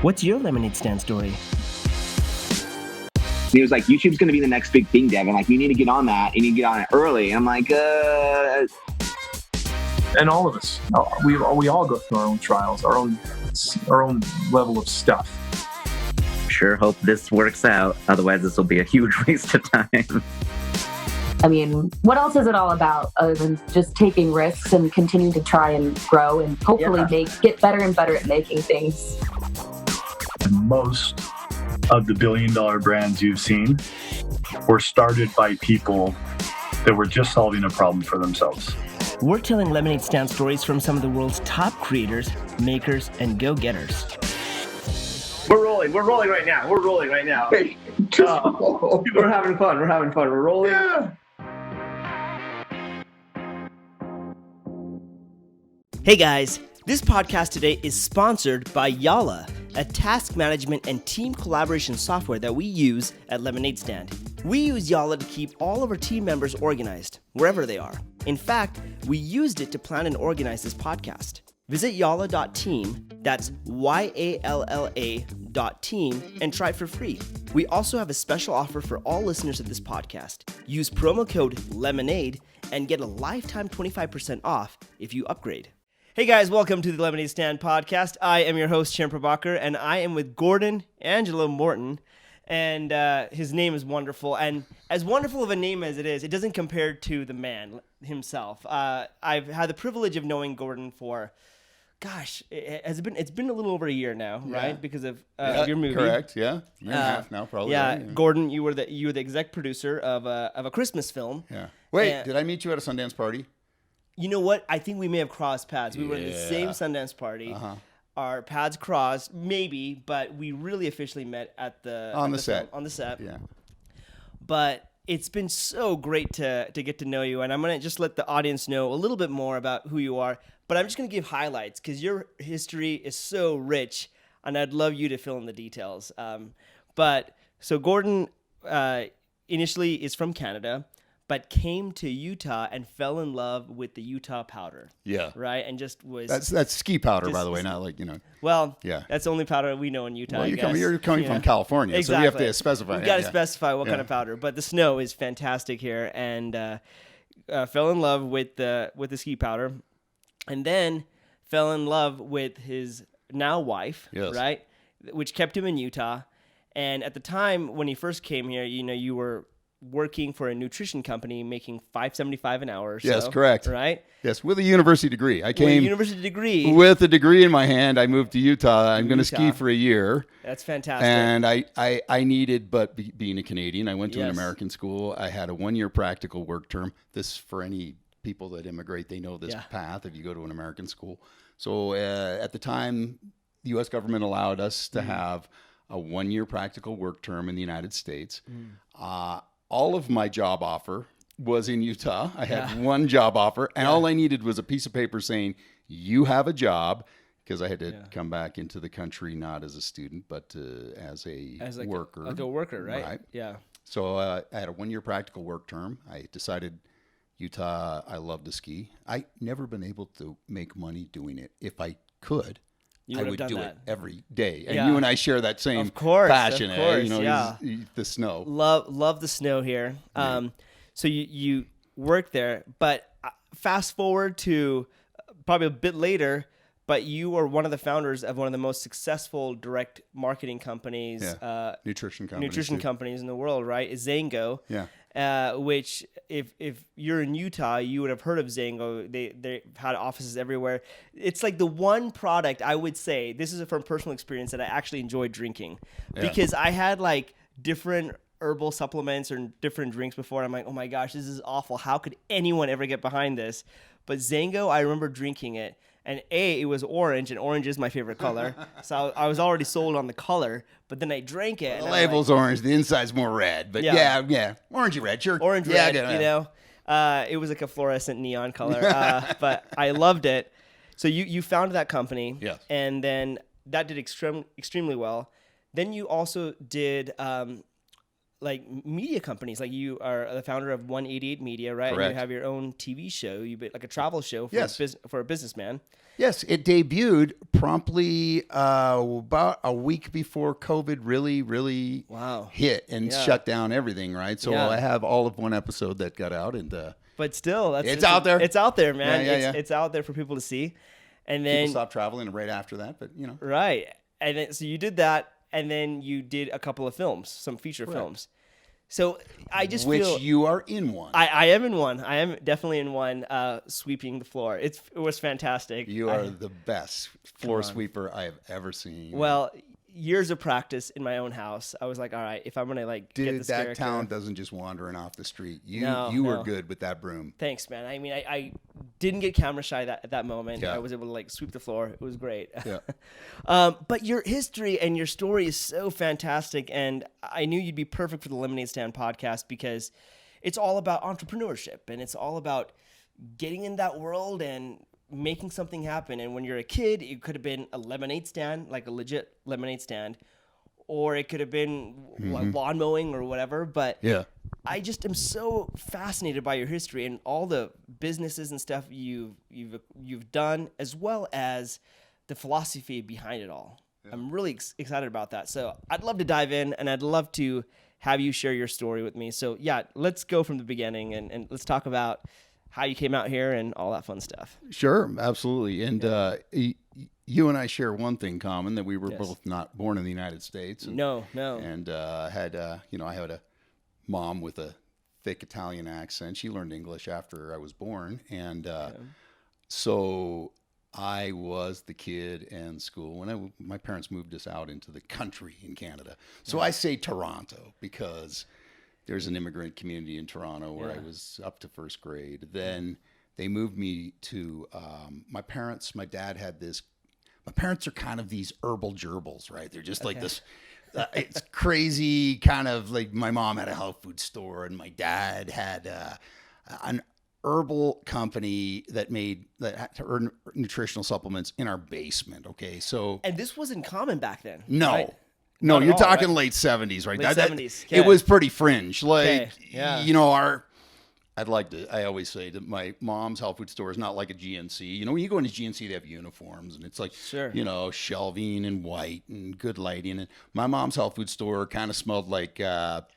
What's your lemonade stand story? He was like, YouTube's going to be the next big thing, Devin. Like, you need to get on that. You need to get on it early. And I'm like, And all of us, we all go through our own trials, our own level of stuff. Sure hope this works out. Otherwise, this will be a huge waste of time. I mean, what else is it all about other than just taking risks and continuing to try and grow and hopefully get better and better at making things? Most of the billion-dollar brands you've seen were started by people that were just solving a problem for themselves. We're telling lemonade stand stories from some of the world's top creators, makers, and go-getters. We're rolling right now. Hey, We're having fun. We're rolling. Yeah. Hey guys, this podcast today is sponsored by Yalla, a task management and team collaboration software that we use at Lemonade Stand. We use Yalla to keep all of our team members organized, wherever they are. In fact, we used it to plan and organize this podcast. Visit yalla.team, that's YALLA.team, and try it for free. We also have a special offer for all listeners of this podcast. Use promo code LEMONADE and get a lifetime 25% off if you upgrade. Hey guys, welcome to the Lemonade Stand podcast. I am your host, Shem Prabhakar, and I am with Gordon Angelo Morton. And his name is wonderful. And as wonderful of a name as it is, it doesn't compare to the man himself. I've had the privilege of knowing Gordon for, it's been a little over a year now, right? Because of your movie. Correct, yeah. Year and a half now, probably. Yeah, right? Gordon, you were the exec producer of a Christmas film. Yeah. Wait, did I meet you at a Sundance party? You know what? I think we may have crossed paths. We were at the same Sundance party. Uh-huh. Our paths crossed, maybe, but we really officially met at the set. On the set. Yeah. But it's been so great to get to know you, and I'm gonna just let the audience know a little bit more about who you are. But I'm just gonna give highlights because your history is so rich, and I'd love you to fill in the details. So Gordon initially is from Canada, but came to Utah and fell in love with the Utah powder. Yeah. Right? And just was... That's ski powder, by the way, not like, Well, that's the only powder we know in Utah, well, you're coming from California, exactly. So we have to specify. We've got to specify what kind of powder. But the snow is fantastic here, and fell in love with the ski powder, and then fell in love with his now wife, right? Which kept him in Utah. And at the time when he first came here, you were working for a nutrition company, making $5.75 an hour. Yes, correct. Right? Yes, with a university degree. I came with a university degree. With a degree in my hand. I moved to Utah. I'm going to ski for a year. That's fantastic. And I needed, but being a Canadian, I went to an American school. I had a 1-year practical work term. This, for any people that immigrate, they know this path if you go to an American school. So at the time, the U.S. government allowed us to have a 1-year practical work term in the United States. All of my job offer was in Utah. I had one job offer, and all I needed was a piece of paper saying, you have a job, because I had to come back into the country, not as a student, but as a worker. Like a worker, right? Yeah. So I had a 1-year practical work term. I decided Utah, I love to ski. I never been able to make money doing it. If I could, I would do it every day. And you and I share that same passion. Of course, the snow. Love the snow here. So you work there, but fast forward to probably a bit later, but you are one of the founders of one of the most successful direct marketing companies, nutrition companies in the world, right? Is XanGo. Yeah. Which if you're in Utah, you would have heard of XanGo. They had offices everywhere. It's like the one product I would say, this is from personal experience, that I actually enjoyed drinking because I had like different herbal supplements or different drinks before. And I'm like, oh my gosh, this is awful. How could anyone ever get behind this? But XanGo, I remember drinking it. And it was orange, and orange is my favorite color. So I was already sold on the color, but then I drank it. The label's orange, the inside's more red. But orangey red, sure. Orange red, it was like a fluorescent neon color, but I loved it. So you founded that company, and then that did extremely well. Then you also did like media companies. Like you are the founder of 188 Media, right? Correct. And you have your own TV show. You like a travel show for, Yes. for a businessman. Yes, it debuted promptly about a week before COVID really hit and shut down everything, right? So I have all of one episode that got out, and but still, it's out there. It's out there, man. Yeah. It's out there for people to see. And then people stopped traveling right after that, but right. And then so you did that, and then you did a couple of films, some feature films. So I just which feel you are in one. I am in one. I am definitely in one. Sweeping the floor. It was fantastic. You are the best floor sweeper I have ever seen. Well, years of practice in my own house. I was like, all right, if I'm gonna get this that character, talent doesn't just wandering off the street. You were good with that broom. Thanks, man. I mean, I didn't get camera shy at that moment. Yeah. I was able to sweep the floor. It was great. Yeah. But your history and your story is so fantastic, and I knew you'd be perfect for the Lemonade Stand podcast because it's all about entrepreneurship and it's all about getting in that world and making something happen. And when you're a kid, it could have been a lemonade stand, like a legit lemonade stand, or it could have been lawn mowing or whatever. But yeah, I just am so fascinated by your history and all the businesses and stuff you've done, as well as the philosophy behind it all. Yeah. I'm really excited about that. So I'd love to dive in, and I'd love to have you share your story with me. So yeah, let's go from the beginning and let's talk about how you came out here and all that fun stuff. Sure, absolutely. And you and I share one thing common, that we were both not born in the United States. And, no. And I had a mom with a thick Italian accent. She learned English after I was born. And so I was the kid in school when my parents moved us out into the country in Canada. So I say Toronto because there's an immigrant community in Toronto where I was up to first grade. Then they moved me to my parents. My dad had this. My parents are kind of these herbal gerbils, right? They're just like this. It's crazy, kind of like my mom had a health food store, and my dad had an herbal company that had to earn nutritional supplements in our basement. Okay, so and this wasn't common back then. No. Right? No, Not you're all, talking right? late 70s, right? Late 70s. It was pretty fringe. Like, yeah. I always say that my mom's health food store is not like a GNC. When you go into GNC, they have uniforms, and it's like, shelving and white and good lighting. And my mom's health food store kind of smelled like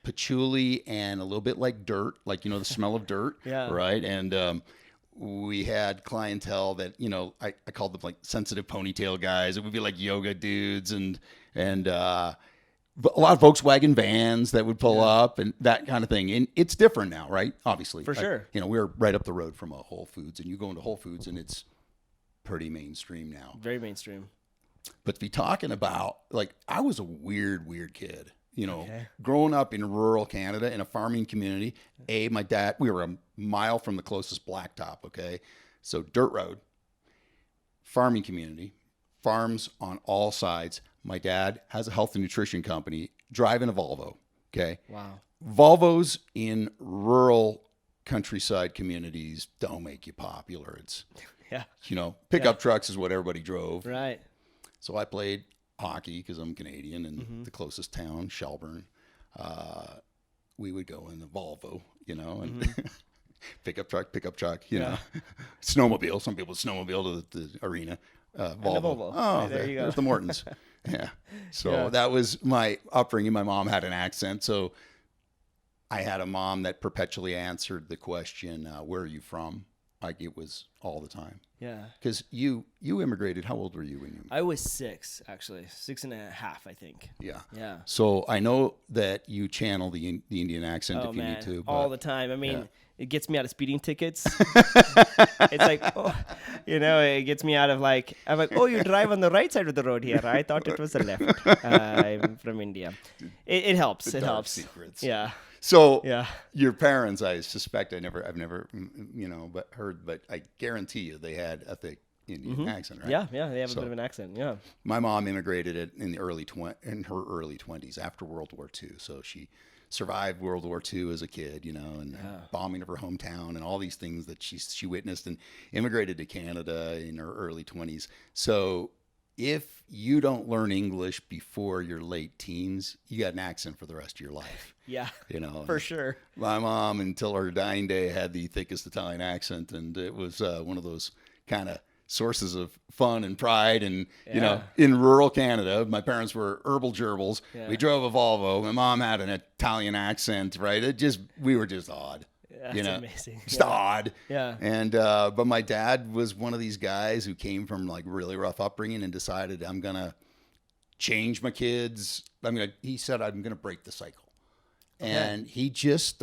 patchouli and a little bit like dirt, like, the smell of dirt. Yeah. Right. And, we had clientele that, I called them like sensitive ponytail guys. It would be like yoga dudes and a lot of Volkswagen vans that would pull up and that kind of thing. And it's different now, right? Obviously. For sure. We're right up the road from a Whole Foods, and you go into Whole Foods and it's pretty mainstream now. Very mainstream. But to be talking about, I was a weird kid. Growing up in rural Canada in a farming community, my dad, we were a mile from the closest blacktop, okay? So dirt road, farming community, farms on all sides. My dad has a health and nutrition company, driving a Volvo, okay? Wow. Volvos in rural countryside communities don't make you popular. It's, pickup trucks is what everybody drove. Right. So I played hockey because I'm Canadian, and the closest town, Shelburne, we would go in the Volvo, and pickup truck, snowmobile. Some people snowmobile to the arena. Volvo. Oh, right, there you go. There's the Mortons. Yeah. So that was my upbringing. My mom had an accent, so I had a mom that perpetually answered the question, "Where are you from?" Like it was all the time. Yeah. Because you immigrated. How old were you when you? I was 6, actually, 6.5, I think. Yeah. Yeah. So I know that you channel the Indian accent if you need to. But, all the time. I mean, it gets me out of speeding tickets. It's like, it gets me out of I'm like, oh, you drive on the right side of the road here. I thought it was the left. I'm from India. It helps. It helps. Secrets. Yeah. So your parents, I suspect, I've never, but I guarantee you they had a thick Indian accent, right? Yeah, they have a bit of an accent. Yeah. My mom immigrated in her early 20s after World War II. So she survived World War II as a kid, and bombing of her hometown and all these things that she witnessed, and immigrated to Canada in her early 20s. So if you don't learn English before your late teens, you got an accent for the rest of your life. Yeah, you know, for sure. My mom, until her dying day, had the thickest Italian accent, and it was one of those kind of sources of fun and pride. And you know, in rural Canada, my parents were herbal gerbils. Yeah. We drove a Volvo. My mom had an Italian accent, right? We were just odd. That's amazing. Just odd. Yeah. And but my dad was one of these guys who came from like really rough upbringing and decided, I'm gonna change my kids. He said, I'm gonna break the cycle. And he just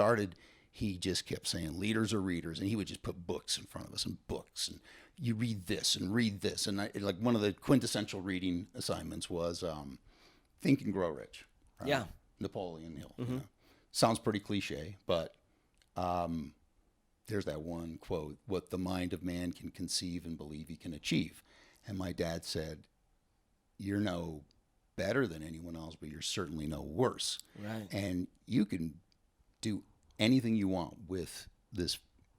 kept saying, leaders are readers. And he would just put books in front of us, and books, and you read this and read this. And like one of the quintessential reading assignments was Think and Grow Rich. Right? Yeah. Napoleon Hill. Mm-hmm. You know? Sounds pretty cliche, but there's that one quote, what the mind of man can conceive and believe he can achieve. And my dad said, you're no better than anyone else, but you're certainly no worse. Right. And you can do anything you want with this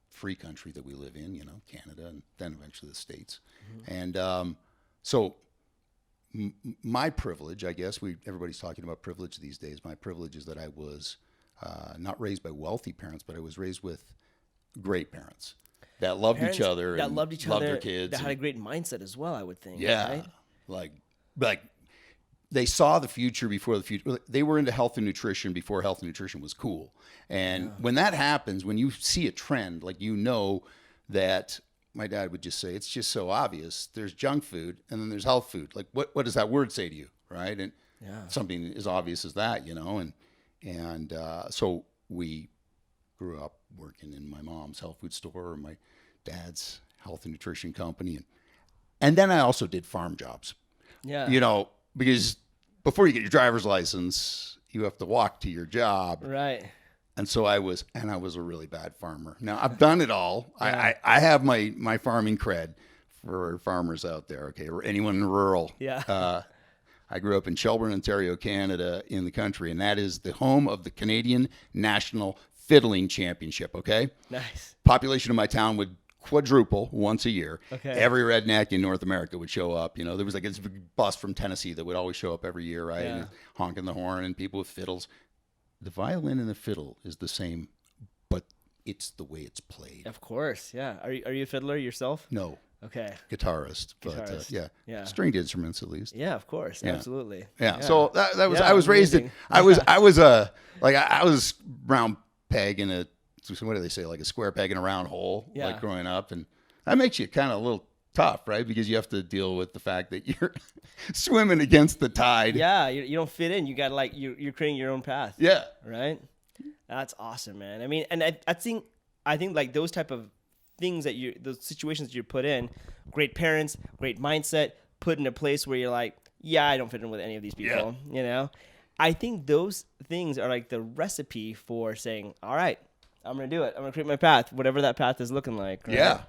free country that we live in, you know, Canada, and then eventually the States. Mm-hmm. And so my privilege, I guess, everybody's talking about privilege these days. My privilege is that I was not raised by wealthy parents, but I was raised with great parents that loved each other, that loved their kids, that had a great mindset as well, I would think. Yeah, right? like they saw the future before the future. They were into health and nutrition before health and nutrition was cool. And when that happens, when you see a trend, like, you know, that my dad would just say, it's just so obvious. There's junk food and then there's health food. Like, what does that word say to you, right? And something as obvious as that, you know. And so we grew up working in my mom's health food store, my dad's health and nutrition company. And then I also did farm jobs. Yeah. You know, because before you get your driver's license, you have to walk to your job. Right. And so I was a really bad farmer. Now, I've done it all. Yeah. I have my farming cred for farmers out there, okay, or anyone in rural. Yeah. I grew up in Shelburne, Ontario, Canada, in the country, and that is the home of the Canadian National Fiddling Championship, okay? Nice. Population of my town would quadruple once a year. Okay. Every redneck in North America would show up. You know, there was like this big bus from Tennessee that would always show up every year, right? Yeah. And honking the horn, and people with fiddles. The violin and the fiddle is the same, but it's the way it's played. Of course, yeah. Are you a fiddler yourself? No. Okay. Guitarist. But yeah. Stringed instruments at least. Yeah, of course, absolutely. Yeah. So that was I was raised in I was round peg in a, what do they say, like a square peg in a round hole, like growing up, and that makes you kind of a little tough, right? Because you have to deal with the fact that you're swimming against the tide. Yeah, you don't fit in. You got like you're creating your own path. Yeah, right. That's awesome, man. I mean, and I think like those type of things those situations that you're put in, great parents, great mindset, put in a place where you're like, yeah, I don't fit in with any of these people. Yeah. You know, I think those things are like the recipe for saying, all right, I'm gonna do it. I'm gonna create my path, whatever that path is looking like. Right? Yeah.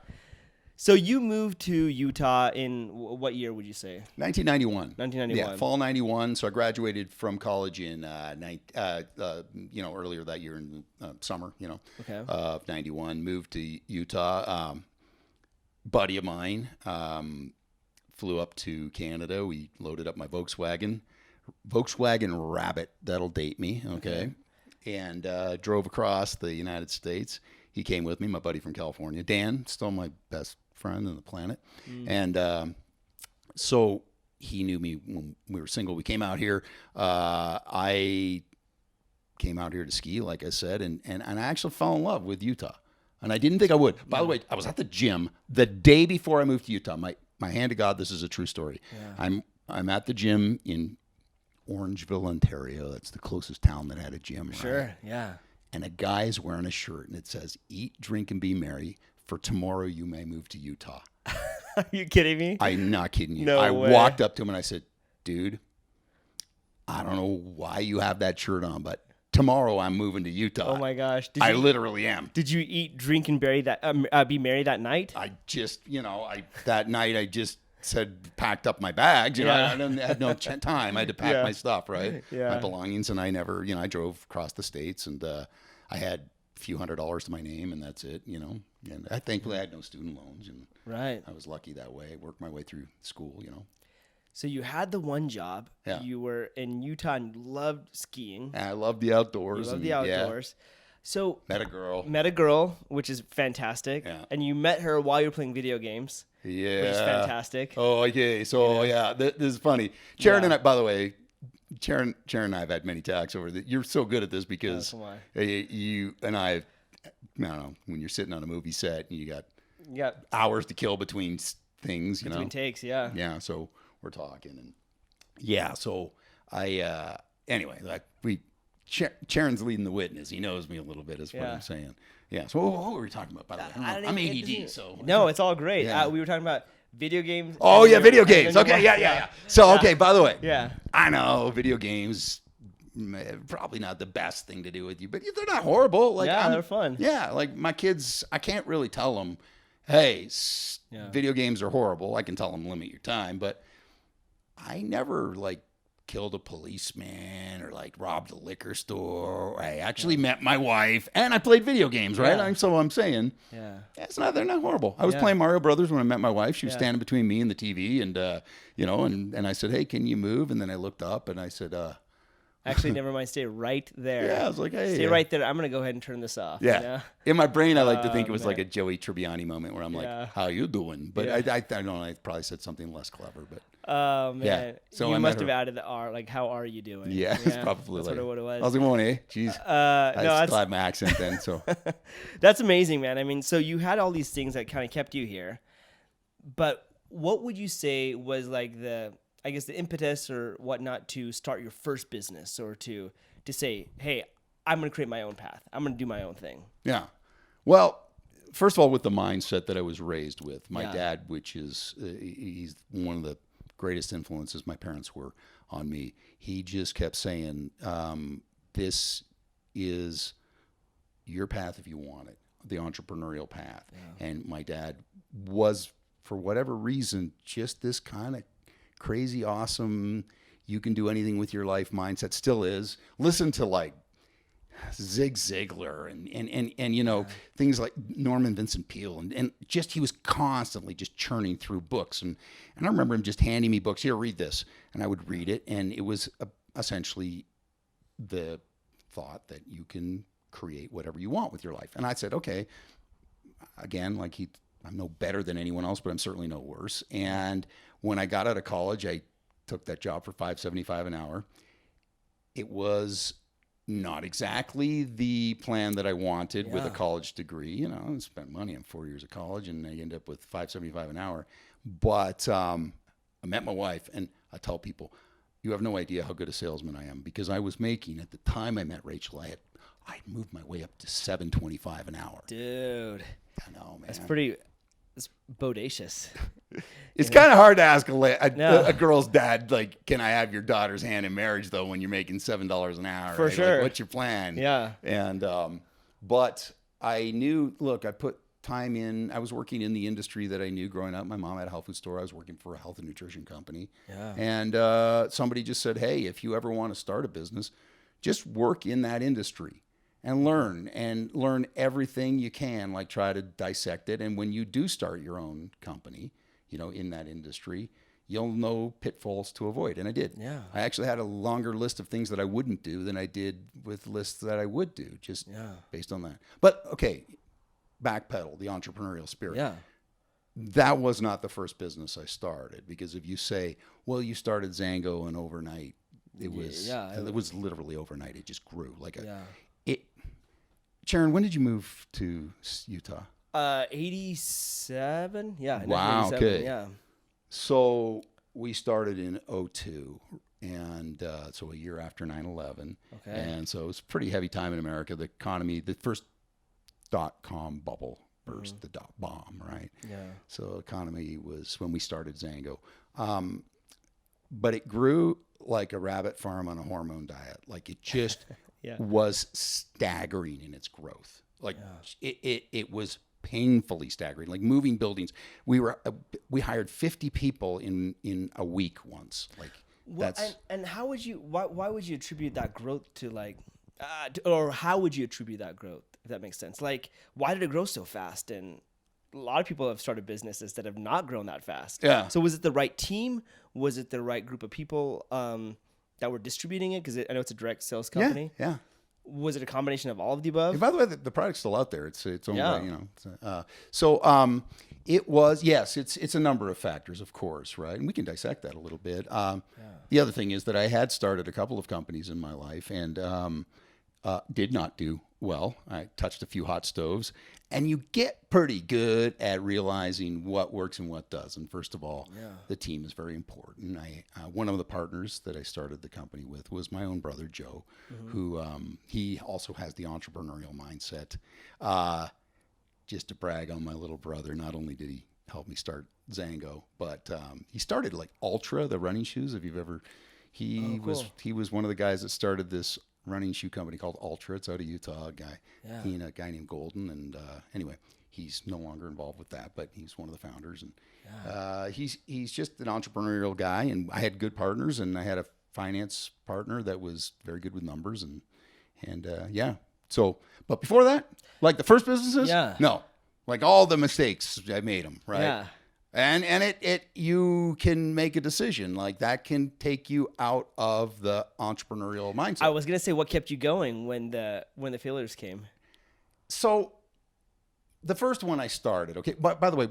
So you moved to Utah in what year would you say? 1991. 1991. Yeah, fall 91. So I graduated from college in earlier that year in summer, of 91. Moved to Utah. Buddy of mine flew up to Canada. We loaded up my Volkswagen Rabbit. That'll date me, okay. And drove across the United States. He came with me, my buddy from California, Dan, still my best friend on the planet. And so he knew me when we were single. We came out here. I came out here to ski, like I said, and I actually fell in love with Utah. And I didn't think I would. By the way, I was at the gym the day before I moved to Utah. My hand to God, this is a true story. Yeah. I'm at the gym in Orangeville, Ontario. That's the closest town that had a gym. Sure, right? Yeah. And a guy's wearing a shirt, and it says, "Eat, drink, and be merry, for tomorrow you may move to Utah." Are you kidding me? I'm not kidding you. No I way. walked up to him and I said, "Dude, I don't know why you have that shirt on, but tomorrow I'm moving to Utah." Oh my gosh. I literally am. Did you eat, drink, and be merry that night? I just, that night I just packed up my bags. I had no time. I had to pack my stuff, right? Yeah. My belongings, and I never, I drove across the states, and I had a few $100s to my name, and that's it, And thankfully I had no student loans, and right. I was lucky that way. I worked my way through school, So you had the one job. Yeah. You were in Utah and you loved skiing. And I love the outdoors. You love the outdoors. So Met a girl, which is fantastic. Yeah. And you met her while you were playing video games. Yeah. Which is fantastic. Oh, okay. So this is funny. Sharon and I, by the way, Sharon and I have had many talks over that. You're so good at this because you and I don't know, when you're sitting on a movie set and you got hours to kill between things, between takes, yeah. Yeah, so we're talking and so I anyway, like Sharon's leading the witness. He knows me a little bit is what I'm saying. Yeah. So what were we talking about, by the way? I'm ADD, so no, it's all great. Yeah. We were talking about video games. Oh yeah, video games. Okay, yeah. So okay, by the way, I know video games probably not the best thing to do with you, but they're not horrible. Like they're fun. Yeah, like my kids, I can't really tell them, hey, video games are horrible. I can tell them limit your time, but I never like killed a policeman or like robbed a liquor store. I actually met my wife and I played video games, right? So I'm saying, they're not horrible. I was playing Mario Brothers when I met my wife. She was standing between me and the TV, and and I said, hey, can you move? And then I looked up and I said, actually, never mind. Stay right there. Yeah, I was like, hey. Stay right there. I'm going to go ahead and turn this off. Yeah. In my brain, I like to think it was like a Joey Tribbiani moment where I'm like, how you doing? But I don't know. I probably said something less clever. But man. Yeah. So you must have added the R. Like, how are you doing? Yeah, it's probably that's what it was. How's it going, eh? Jeez. I still have my accent then. So that's amazing, man. I mean, so you had all these things that kind of kept you here. But what would you say was like the impetus or whatnot to start your first business, or to say, hey, I'm going to create my own path. I'm going to do my own thing. Yeah. Well, first of all, with the mindset that I was raised with, my dad, which is, he's one of the greatest influences my parents were on me. He just kept saying, this is your path if you want it, the entrepreneurial path. Yeah. And my dad was, for whatever reason, just this kind of crazy, awesome, you can do anything with your life mindset. Still is. Listen to like Zig Ziglar and things like Norman Vincent Peale and just he was constantly just churning through books and I remember him just handing me books. Here, read this, and I would read it, and it was essentially the thought that you can create whatever you want with your life. And I said, okay, again, like I'm no better than anyone else, but I'm certainly no worse. And when I got out of college, I took that job for $5.75 an hour. It was not exactly the plan that I wanted with a college degree. I spent money on 4 years of college, and I ended up with $5.75 an hour. But I met my wife, and I tell people, you have no idea how good a salesman I am, because I was making, at the time I met Rachel, I'd moved my way up to $7.25 an hour. Dude. I know, man. It's bodacious. It's kind of hard to ask a girl's dad, like, can I have your daughter's hand in marriage, though, when you're making $7 an hour? For sure. Like, what's your plan? Yeah. And, but I knew, look, I put time in. I was working in the industry that I knew growing up. My mom had a health food store. I was working for a health and nutrition company. Yeah. And somebody just said, hey, if you ever want to start a business, just work in that industry. And learn everything you can, like try to dissect it. And when you do start your own company, in that industry, you'll know pitfalls to avoid. And I did. Yeah. I actually had a longer list of things that I wouldn't do than I did with lists that I would do, just based on that. But okay, backpedal, the entrepreneurial spirit. Yeah. That was not the first business I started, because if you say, well, you started XanGo and overnight, it was literally overnight. It just grew like Sharon, when did you move to Utah? 87. Yeah. Wow. 87, okay. Yeah. So we started in 2002, and so a year after 9/11. Okay. And so it was a pretty heavy time in America. The economy, the first .com bubble burst, the dot bomb, right? Yeah. So economy was when we started XanGo. But it grew like a rabbit farm on a hormone diet. Like it just was staggering in its growth. Like it was painfully staggering. Like moving buildings. We hired 50 people in a week once. Like that's and how would you why would you attribute that growth to like or how would you attribute that growth, if that makes sense? Like why did it grow so fast? And a lot of people have started businesses that have not grown that fast. Yeah. So was it the right team? Was it the right group of people that were distributing it? Because I know it's a direct sales company. Yeah. Was it a combination of all of the above? And by the way, the product's still out there. It's owned Yeah. by, you know. It was, yes, it's a number of factors, of course, right? And we can dissect that a little bit. The other thing is that I had started a couple of companies in my life and did not do well. I touched a few hot stoves, and you get pretty good at realizing what works and what doesn't. First of all, the team is very important. One of the partners that I started the company with was my own brother, Joe, who he also has the entrepreneurial mindset. Just to brag on my little brother, not only did he help me start XanGo, but he started like Ultra, the running shoes. If you've ever, he was one of the guys that started this running shoe company called Ultra. It's out of Utah, he and a guy named Golden. And anyway, he's no longer involved with that, but he's one of the founders. And he's just an entrepreneurial guy. And I had good partners, and I had a finance partner that was very good with numbers. And yeah. So, but before that, like the first businesses, no, like all the mistakes I made them, right? Yeah. And it you can make a decision like that can take you out of the entrepreneurial mindset. I was gonna say, what kept you going when the failures came? So, the first one I started. Okay, by the way,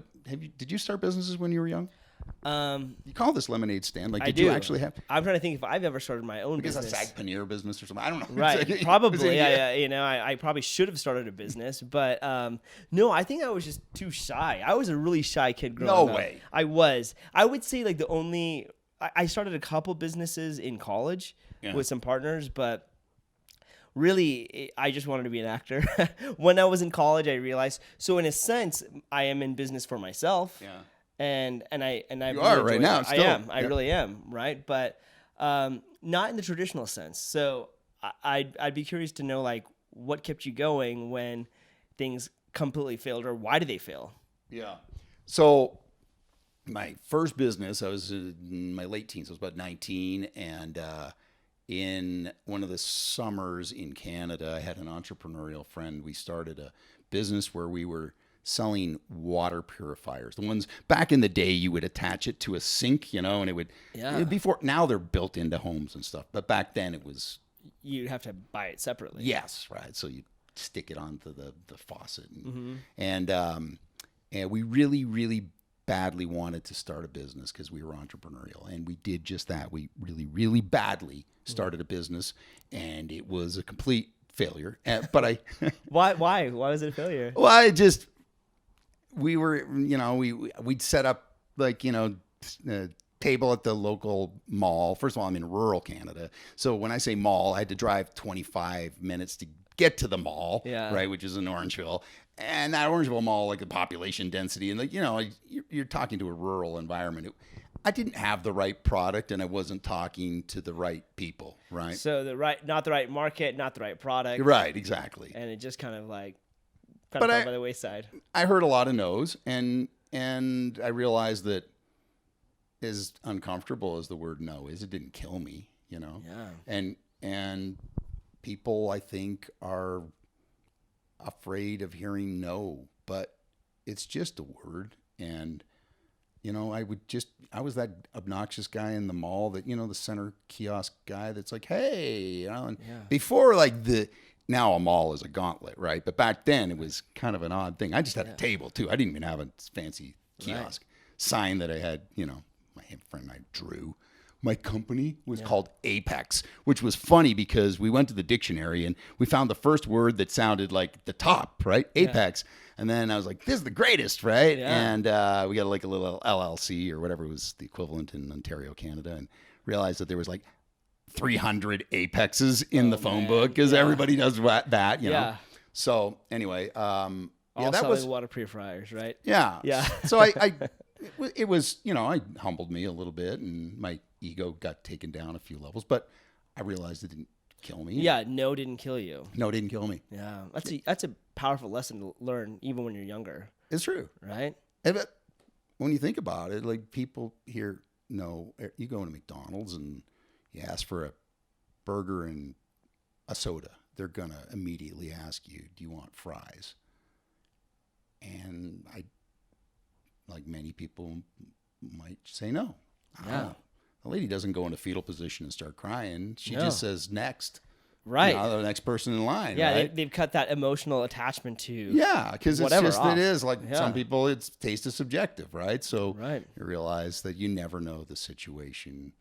did you start businesses when you were young? You call this lemonade stand? Like, did you actually have? I'm trying to think if I've ever started my own business. business. A Sagpaneer business or something. I don't know. Right, probably. Yeah. You know, I probably should have started a business, but no, I think I was just too shy. I was a really shy kid growing up. No way. I was. I would say like I started a couple businesses in college with some partners, but really, I just wanted to be an actor. When I was in college, I realized. So in a sense, I am in business for myself. Yeah. And I you really are right now. I am. I really am. Right. But not in the traditional sense. So I'd be curious to know like what kept you going when things completely failed, or why did they fail? Yeah. So my first business, I was in my late teens. I was about 19, and in one of the summers in Canada, I had an entrepreneurial friend. We started a business where we were selling water purifiers. The ones back in the day, you would attach it to a sink, you know, and it would, before, now they're built into homes and stuff. But back then it was, you'd have to buy it separately. Yes. Right. So you stick it onto the faucet. And we really, really badly wanted to start a business because we were entrepreneurial, and we did just that. We really, really badly started a business, and it was a complete failure. But why was it a failure? Well, we were, you know, we'd set up like, you know, a table at the local mall. First of all, I'm in rural Canada. So when I say mall, I had to drive 25 minutes to get to the mall, right, which is in Orangeville. And that Orangeville mall, like the population density, and like, you know, you're talking to a rural environment. I didn't have the right product, and I wasn't talking to the right people, right? So not the right market, not the right product. Right, exactly. And it just kind of like fell by the wayside. I heard a lot of no's, and I realized that as uncomfortable as the word no is, it didn't kill me, you know? Yeah. And people, I think, are afraid of hearing no, but it's just a word. And, you know, I was that obnoxious guy in the mall that, you know, the center kiosk guy that's like, hey, you know, and before like now a mall is a gauntlet, right? But back then it was kind of an odd thing. I just had a table too. I didn't even have a fancy kiosk sign that I had, you know, my friend and I drew. My company was called Apex, which was funny because we went to the dictionary and we found the first word that sounded like the top, right? Apex. And then I was like, this is the greatest, right? Yeah. And we got like a little LLC or whatever was the equivalent in Ontario, Canada, and realized that there was like 300 Apexes in the phone book because everybody does that, you know? So anyway, all that was water purifiers, right? Yeah. Yeah. So it was, you know, it humbled me a little bit, and my ego got taken down a few levels, but I realized it didn't kill me. Yeah, no didn't kill you. No didn't kill me. Yeah, that's a powerful lesson to learn even when you're younger. It's true. Right? But when you think about it, like people here know, you go into McDonald's and you ask for a burger and a soda, they're going to immediately ask you, do you want fries? And I like many people might say no. Yeah. The lady doesn't go into fetal position and start crying. She just says next. Right. The next person in line. Yeah, right? they've cut that emotional attachment to. Yeah, because it's whatever just off. it is like some people. It's taste is subjective, right? So Right. you realize that you never know the situation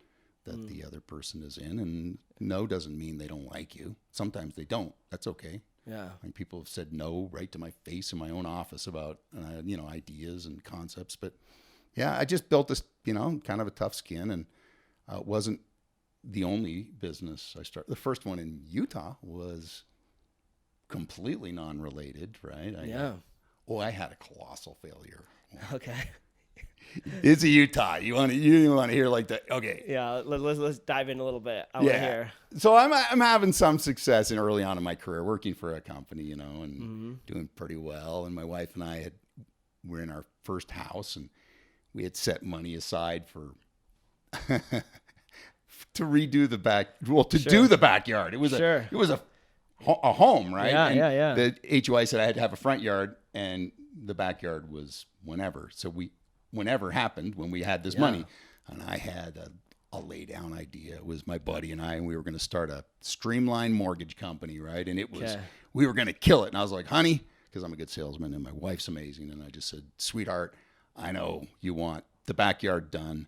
that the other person is in, and no doesn't mean they don't like you. Sometimes they don't. That's okay. Yeah. Like people have said no right to my face in my own office about ideas and concepts, but yeah, I just built this kind of a tough skin, and it wasn't the only business I started. The first one in Utah was completely non-related, right? I had a colossal failure. Okay. It's a Utah. You want to hear like that? Okay. Yeah. Let's dive in a little bit. I want to hear. So I'm having some success early on in my career, working for a company, and doing pretty well. And my wife and I were in our first house, and we had set money aside for. To redo the do the backyard. It was a home, right? Yeah. The HOI said I had to have a front yard, and the backyard was whenever. So whenever happened when we had this money, and I had a lay down idea. It was my buddy and I, and we were going to start a streamlined mortgage company, right? And we were going to kill it. And I was like, honey, because I'm a good salesman and my wife's amazing. And I just said, sweetheart, I know you want the backyard done,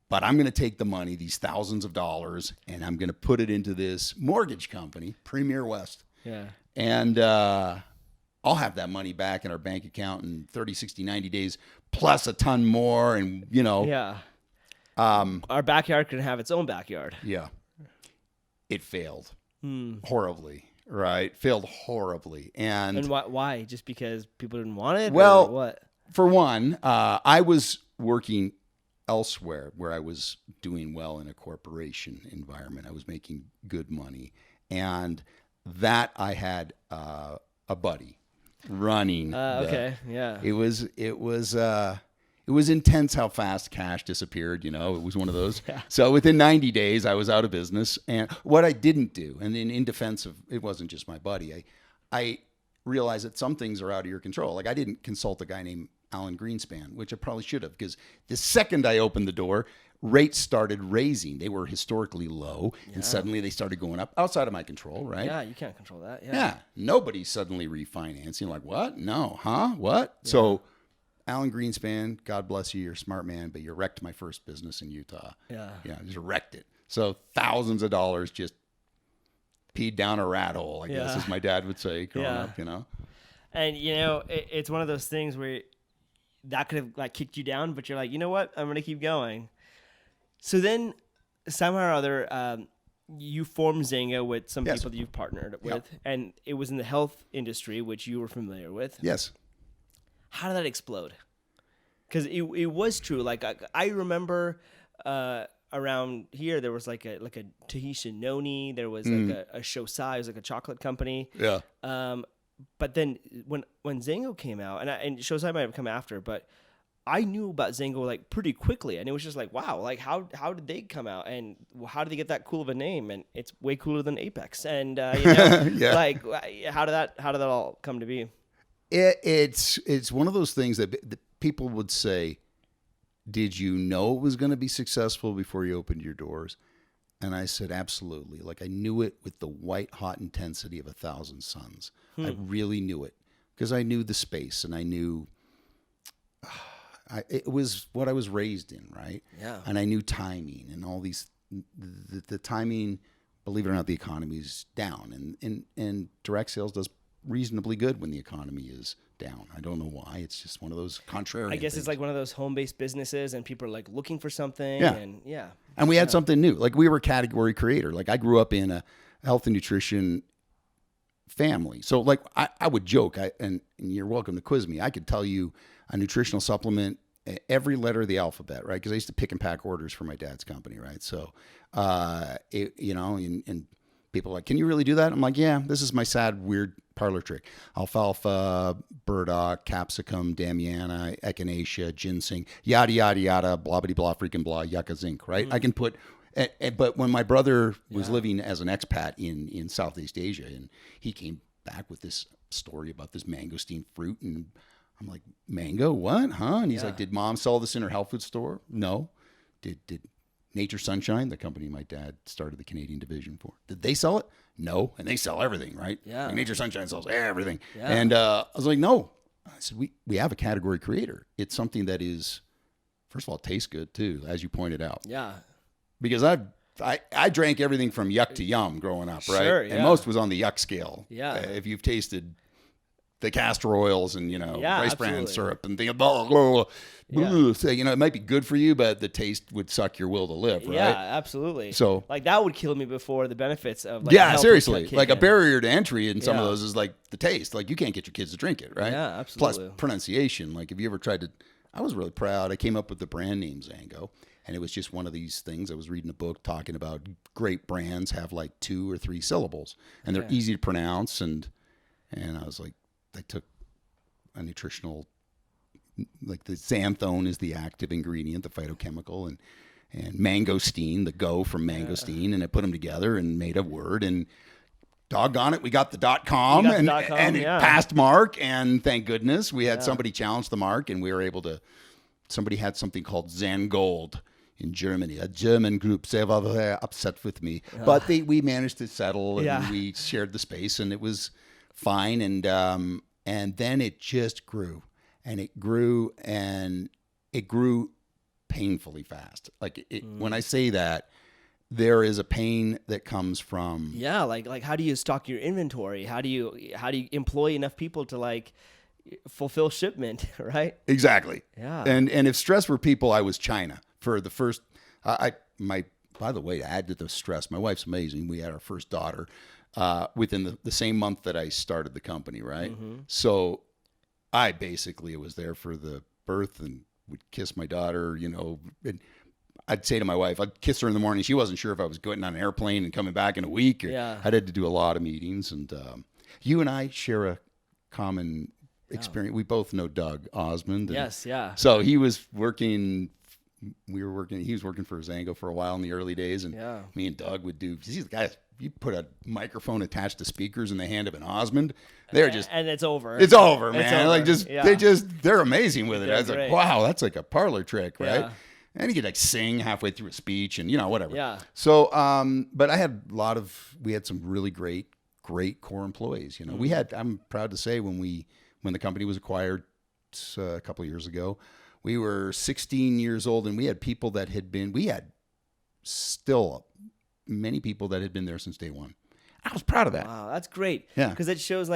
but I'm going to take the money, these thousands of dollars, and I'm going to put it into this mortgage company, Premier West. Yeah. And I'll have that money back in our bank account in 30, 60, 90 days, plus a ton more. And, Yeah. Our backyard can have its own backyard. Yeah. It failed horribly, right? Failed horribly. And why? Just because people didn't want it? Well, or what? For one, I was working elsewhere where I was doing well in a corporation environment. I was making good money, and that I had a buddy running. Okay, yeah. It was intense how fast cash disappeared. It was one of those. Yeah. So within 90 days, I was out of business. And what I didn't do, and in defense of, it wasn't just my buddy, I realized that some things are out of your control. Like I didn't consult a guy named Alan Greenspan, which I probably should have, because the second I opened the door, rates started raising. They were historically low, and suddenly they started going up outside of my control, right? Yeah, you can't control that. Yeah. Nobody's suddenly refinancing. Like, what? No. Huh? What? Yeah. So Alan Greenspan, God bless you, you're a smart man, but you wrecked my first business in Utah. Yeah. Yeah, just wrecked it. So thousands of dollars just peed down a rat hole, I guess, as my dad would say growing up, And, it's one of those things where that could have kicked you down, but you're like, you know what? I'm going to keep going. So then somehow or other, you formed XanGo with some people that you've partnered with, and it was in the health industry, which you were familiar with. Yes. How did that explode? Because it was true. Like I remember around here there was like a Tahitian noni. There was like a Shosai. It was like a chocolate company. Yeah. But then when XanGo came out, and Shosai might have come after, but I knew about XanGo pretty quickly, and it was just like, wow, how did they come out, and how did they get that cool of a name? And it's way cooler than Apex. And how did that all come to be? It's one of those things that people would say, did you know it was going to be successful before you opened your doors? And I said, absolutely. I knew it with the white hot intensity of 1,000 suns. I really knew it because I knew the space, and I knew it was what I was raised in, right? Yeah. And I knew timing and all these, the timing, believe it or not, the economy is down, and direct sales does reasonably good when the economy is down. I don't know why. It's just one of those contrarian I guess things. It's like one of those home-based businesses, and people are looking for something. Yeah. And we had something new. We were a category creator. I grew up in a health and nutrition family. So I would joke, and you're welcome to quiz me. I could tell you a nutritional supplement, every letter of the alphabet, right? Because I used to pick and pack orders for my dad's company, right? So, and people are like, can you really do that? I'm like, yeah, this is my sad, weird parlor trick. Alfalfa, burdock, capsicum, damiana, echinacea, ginseng, yada, yada, yada, blah, blah, blah, freaking blah, yucca zinc, right? I can put, but when my brother was living as an expat in Southeast Asia, and he came back with this story about this mangosteen fruit, and I'm like, mango, what? Huh? And he's Yeah. like, did mom sell this in her health food store? No. Did Nature Sunshine, the company my dad started the Canadian division for, did they sell it? No. And they sell everything, right? Yeah. Like Nature Sunshine sells everything. Yeah. And I was like, no. I said, we have a category creator. It's something that is, first of all, it tastes good too, as you pointed out. Yeah. Because I drank everything from yuck to yum growing up, right? Sure, And yeah. most was on the yuck scale. Yeah. If you've tasted the castor oils and, Yeah, rice bran absolutely. syrup and blah, blah, blah, so, it might be good for you, but the taste would suck your will to live, right? Yeah, absolutely. So, like that would kill me before the benefits of yeah, health seriously. kick Like a in. barrier to entry in some of Yeah. those is like the taste. Like you can't get your kids to drink it, right? Yeah, absolutely. Plus pronunciation. Like if you ever tried to, I was really proud. I came up with the brand name XanGo. And it was just one of these things. I was reading a book talking about great brands have like 2 or 3 syllables, and they're easy to pronounce. And I was like, I took a nutritional, like the xanthone is the active ingredient, the phytochemical, and mangosteen, the go from mangosteen, and I put them together and made a word. And doggone it, we got the .com, and it passed mark. And thank goodness we had somebody challenge the mark, and we were able to. Somebody had something called XanGold in Germany. A German group. They were very upset with me, but we managed to settle, and we shared the space, and it was fine. And then it just grew, and it grew, and it grew painfully fast. Like when I say that, there is a pain that comes from like how do you stock your inventory? How do you employ enough people to fulfill shipment, right? Exactly. Yeah. And if stress were people, I was China for the first. By the way, to add to the stress, my wife's amazing. We had our first daughter within the same month that I started the company, right? Mm-hmm. So I basically was there for the birth and would kiss my daughter, and I'd say to my wife, I'd kiss her in the morning. She wasn't sure if I was going on an airplane and coming back in a week. I had to do a lot of meetings. And you and I share a common experience. We both know Doug Osmond. Yes, yeah. So he was working. He was working for XanGo for a while in the early days, and me and Doug would do. He's the guy. You put a microphone attached to speakers in the hand of an Osmond, they're just and it's over. It's over, man. It's over. Like they're amazing with it. They're I was great. like, wow, that's like a parlor trick, right? Yeah. And he could sing halfway through a speech, and whatever. Yeah. So, but I had we had some really great core employees. I'm proud to say when the company was acquired a couple of years ago, we were 16 years old, and we had people that we had still many people that had been there since day one. I was proud of that. Wow, that's great. Yeah. Because it shows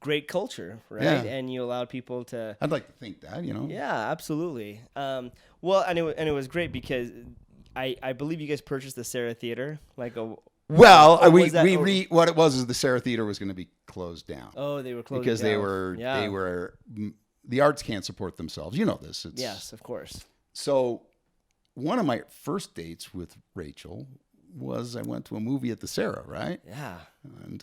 great culture, right? Yeah. And you allowed people to. I'd like to think that, Yeah, absolutely. Well, and it was great because I believe you guys purchased the Sarah Theater, what it was is the Sarah Theater was going to be closed down. Oh, they were closed because down. they were the arts can't support themselves. You know this. Yes, of course. So one of my first dates with Rachel was I went to a movie at the Sarah, right? Yeah. And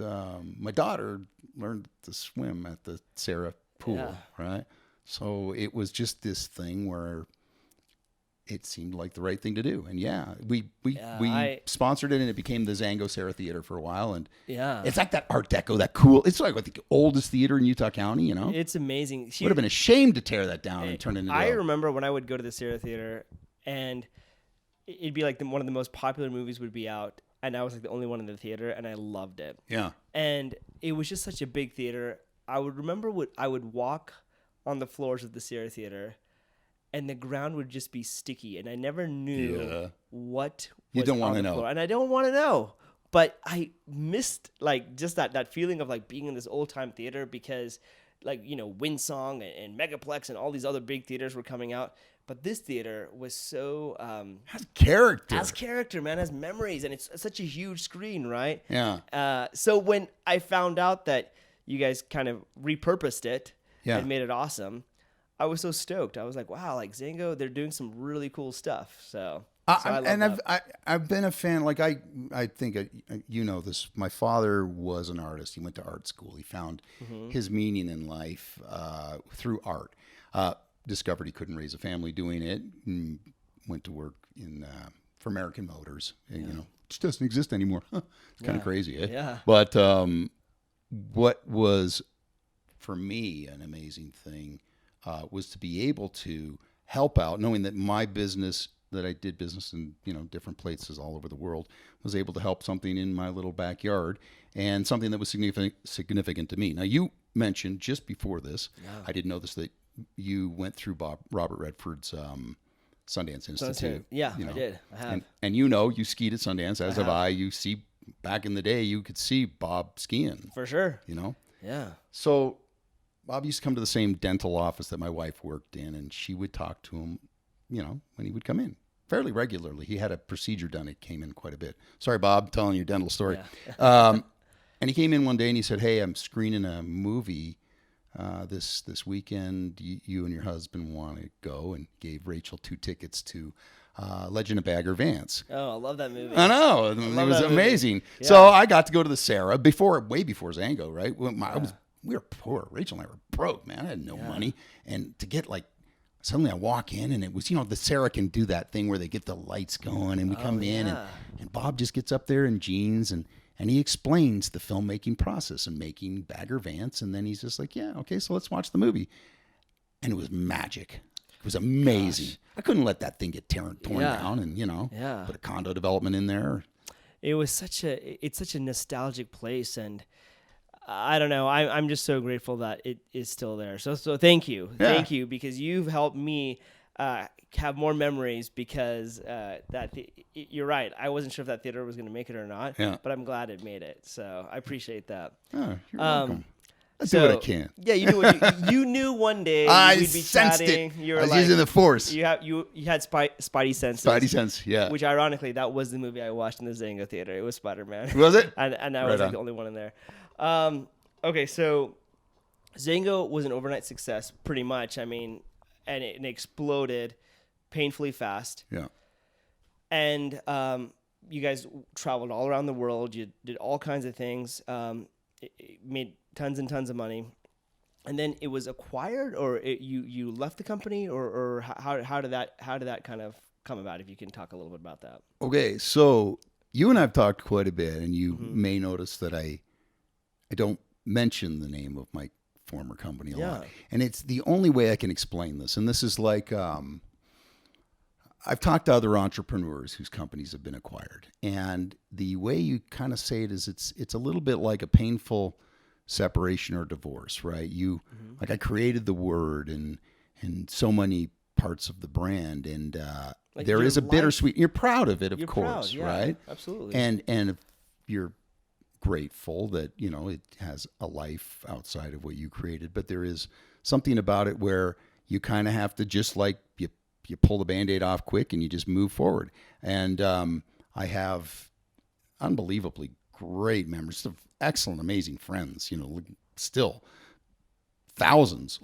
my daughter learned to swim at the Sarah pool, right? So it was just this thing where it seemed like the right thing to do. And we sponsored it, and it became the XanGo Sarah Theater for a while. And it's like that Art Deco, that cool. It's like the oldest theater in Utah County, It's amazing. Would have been ashamed to tear that down and turn it into I remember when I would go to the Sarah Theater, and it'd be one of the most popular movies would be out, and I was the only one in the theater, and I loved it. Yeah. And it was just such a big theater. I would remember I would walk on the floors of the Sarah Theater, and the ground would just be sticky, and I never knew what you don't want to know. Floor. And I don't want to know. But I missed just that feeling of being in this old time theater because Windsong and Megaplex and all these other big theaters were coming out. But this theater was so has character. Has character, man. Has memories, and it's such a huge screen, right? Yeah. So when I found out that you guys kind of repurposed it and made it awesome, I was so stoked. I was like, wow, XanGo, they're doing some really cool stuff. So I've been a fan. I think you know this. My father was an artist. He went to art school. He found his meaning in life through art. Discovered he couldn't raise a family doing it. And went to work for American Motors. And, it just doesn't exist anymore. It's kind of crazy, eh? Yeah. But what was for me an amazing thing was to be able to help out, knowing that my business, that I did business in, different places all over the world, was able to help something in my little backyard and something that was significant to me. Now, you mentioned just before this, I didn't know this, that you went through Robert Redford's Sundance Institute. Yeah, I did. I have. And you skied at Sundance, as have I. You see, back in the day, you could see Bob skiing. For sure. Yeah. So Bob used to come to the same dental office that my wife worked in, and she would talk to him, when he would come in fairly regularly. He had a procedure done. It came in quite a bit. Sorry, Bob, telling your dental story. Yeah. And he came in one day and he said, "Hey, I'm screening a movie this weekend. You and your husband want to go?" And gave Rachel 2 tickets to Legend of Bagger Vance. Oh, I love that movie. I know. It was amazing. Yeah. So I got to go to the Sarah way before XanGo, right? We were poor. Rachel and I were broke, man. I had no money. And to get suddenly I walk in and it was, the Sarah can do that thing where they get the lights going and we come in and Bob just gets up there in jeans and he explains the filmmaking process and making Bagger Vance. And then he's just like, yeah, okay, so let's watch the movie. And it was magic. It was amazing. Gosh. I couldn't let that thing get torn down and, put a condo development in there. It's such a nostalgic place. And I don't know. I'm just so grateful that it is still there. So thank you. Yeah. Thank you, because you've helped me have more memories, because you're right. I wasn't sure if that theater was going to make it or not, but I'm glad it made it. So I appreciate that. Oh, you're welcome. I do what I can. Yeah, you knew one day we'd be sensed chatting. It. I was using the force. You had Spidey senses. Spidey sense, yeah. Which ironically, that was the movie I watched in the XanGo theater. It was Spider-Man. Was it? and I was the only one in there. Okay, so XanGo was an overnight success, pretty much. I mean, and it exploded painfully fast. Yeah. And you guys traveled all around the world. You did all kinds of things. It made tons and tons of money. And then it was acquired, or you left the company, or how did that kind of come about? If you can talk a little bit about that. Okay, so you and I have talked quite a bit, and you may notice that I don't mention the name of my former company a lot. And it's the only way I can explain this. And this is like, I've talked to other entrepreneurs whose companies have been acquired. And the way you kind of say it is it's a little bit like a painful separation or divorce, right? Like I created the word and so many parts of the brand. And there is a bittersweet, you're proud of it, of course, right? Absolutely. And if you're grateful that it has a life outside of what you created, but there is something about it where you kind of have to just you pull the Band-Aid off quick and you just move forward. And I have unbelievably great memories of excellent, amazing friends. Still thousands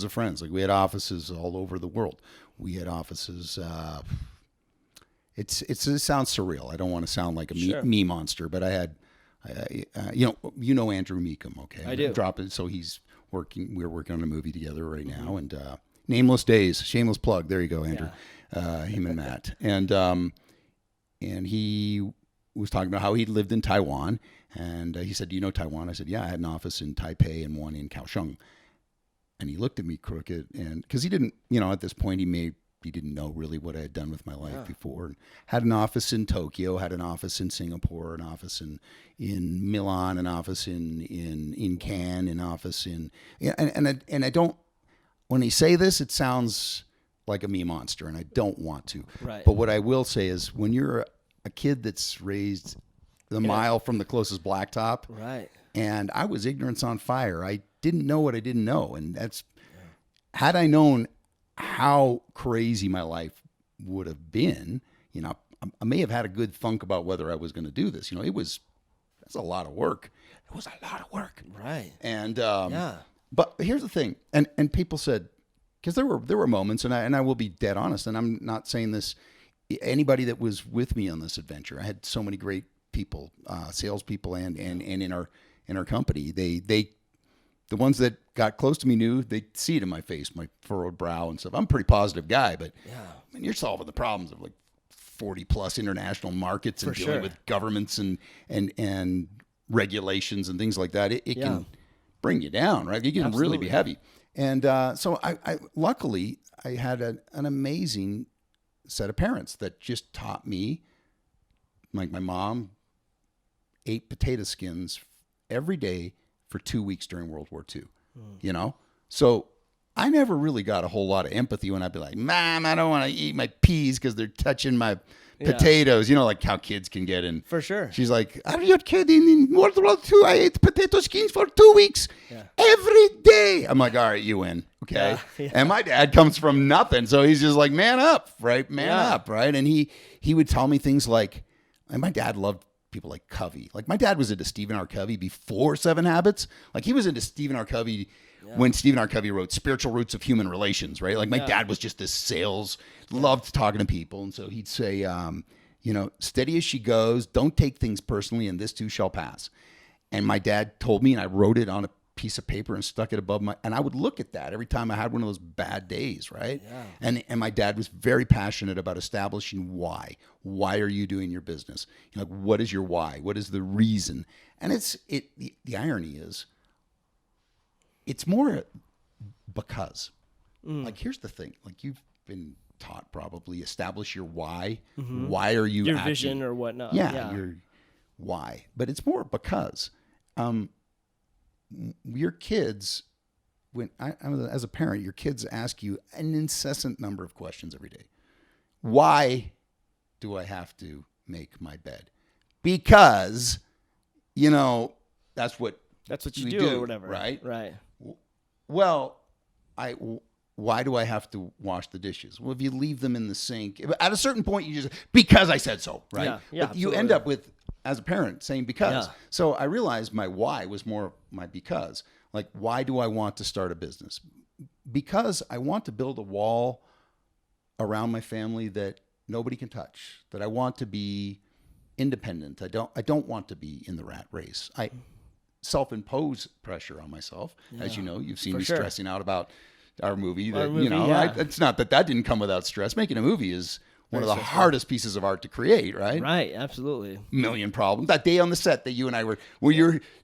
of friends. Like we had offices all over the world. We had offices. It sounds surreal. I don't want to sound like a me monster, but I had, Andrew Meekum, okay? I do. So we're working on a movie together right now, and Nameless Days, shameless plug. There you go, Andrew. Yeah. Him and Matt, and he was talking about how he lived in Taiwan, and he said, "Do you know Taiwan?" I said, "Yeah, I had an office in Taipei and one in Kaohsiung." And he looked at me crooked, and because he didn't, at this point he didn't know really what I had done with my life before. And had an office in Tokyo, had an office in Singapore, an office in Milan, an office in Cannes, an office in and I don't. When he say this, it sounds like a me monster, and I don't want to. Right. But what I will say is, when you're a kid that's raised a mile from the closest blacktop, right? And I was ignorance on fire. I didn't know what I didn't know, and that's had I known how crazy my life would have been, I may have had a good thunk about whether I was going to do this. That's a lot of work. It was a lot of work. Right. And, but here's the thing. And people said, because there were moments, and I will be dead honest, and I'm not saying this, anybody that was with me on this adventure, I had so many great people, salespeople and in our company, the ones that got close to me knew, they'd see it in my face, my furrowed brow and stuff. I'm a pretty positive guy, but you're solving the problems of like 40 plus international markets and dealing with governments and regulations and things like that. It can bring you down, right? You can really be heavy. And so I luckily I had an amazing set of parents that just taught me. Like my mom ate potato skins every day for 2 weeks during World War II. You know, so I never really got a whole lot of empathy when I'd be like, Mom, I don't want to eat my peas because they're touching my potatoes. You know, like how kids can get in. For sure. She's like, are you kidding? In World War II, I ate potato skins for 2 weeks every day. I'm like, all right, you win. Okay. And my dad comes from nothing. So he's just like, man up, right? Man up, right? And he would tell me things like, and my dad loved people like Covey. Like my dad was into Stephen R. Covey before 7 Habits. Like he was into Stephen R. Covey when Stephen R. Covey wrote Spiritual Roots of Human Relations, right? Like my dad was just this sales, loved talking to people. And so he'd say, you know, steady as she goes, don't take things personally, and this too shall pass. And my dad told me, and I wrote it on a piece of paper and stuck it above and I would look at that every time I had one of those bad days, right? Yeah. And my dad was very passionate about establishing why. Why are you doing your business? You know, like, what is your why? What is the reason? And the irony is, it's more because. Like, here's the thing. Like, you've been taught probably establish your why. Why are you your acting? vision or whatnot? Your why. But it's more because your kids, as a parent, your kids ask you an incessant number of questions every day. Why do I have to make my bed? Because, you know, that's what you do or whatever. Right? Right. Well, why do I have to wash the dishes? Well, if you leave them in the sink, at a certain point, you just, because I said so, right? Yeah, but you end up with, as a parent, saying because. Yeah. So I realized my why was more my because. Like, why do I want to start a business? Because I want to build a wall around my family that nobody can touch, that I want to be independent. I don't want to be in the rat race. I self-impose pressure on myself. As you know, you've seen me stressing out about our movie. It's not that didn't come without stress. Making a movie is one of the hardest pieces of art to create, right? Right, absolutely. Million problems. That day on the set that you and I were,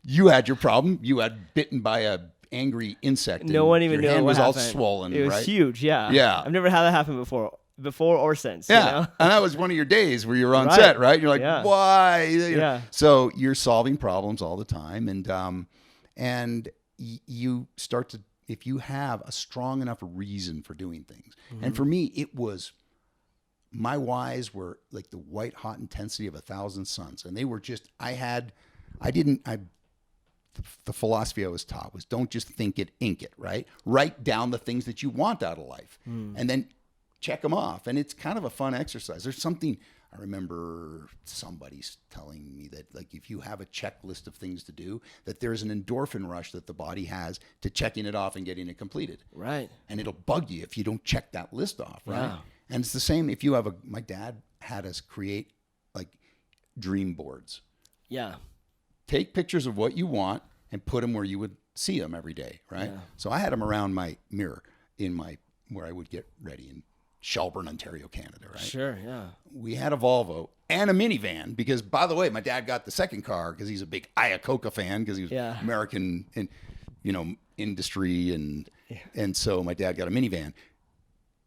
you had your problem. You had bitten by a angry insect. No one even knew what was all swollen. It was right? huge. Yeah. Yeah. I've never had that happen before or since. Yeah. You know? And that was one of your days where you were on set, right? You're like, why? Yeah. So you're solving problems all the time. And you start to, if you have a strong enough reason for doing things. And for me, it was, my whys were like the white hot intensity of 1,000 suns. And they were just, the philosophy I was taught was don't just think it, ink it, right? Write down the things that you want out of life and then check them off. And it's kind of a fun exercise. There's something, I remember somebody's telling me that, like, if you have a checklist of things to do, that there's an endorphin rush that the body has to checking it off and getting it completed. Right. And it'll bug you if you don't check that list off, right? Yeah. And it's the same if you have my dad had us create like dream boards. Yeah. Take pictures of what you want and put them where you would see them every day, right? Yeah. So I had them around my mirror where I would get ready in Shelburne, Ontario, Canada, right? Sure, yeah. We had a Volvo and a minivan because, by the way, my dad got the second car because he's a big Iacocca fan because he was American industry and so my dad got a minivan.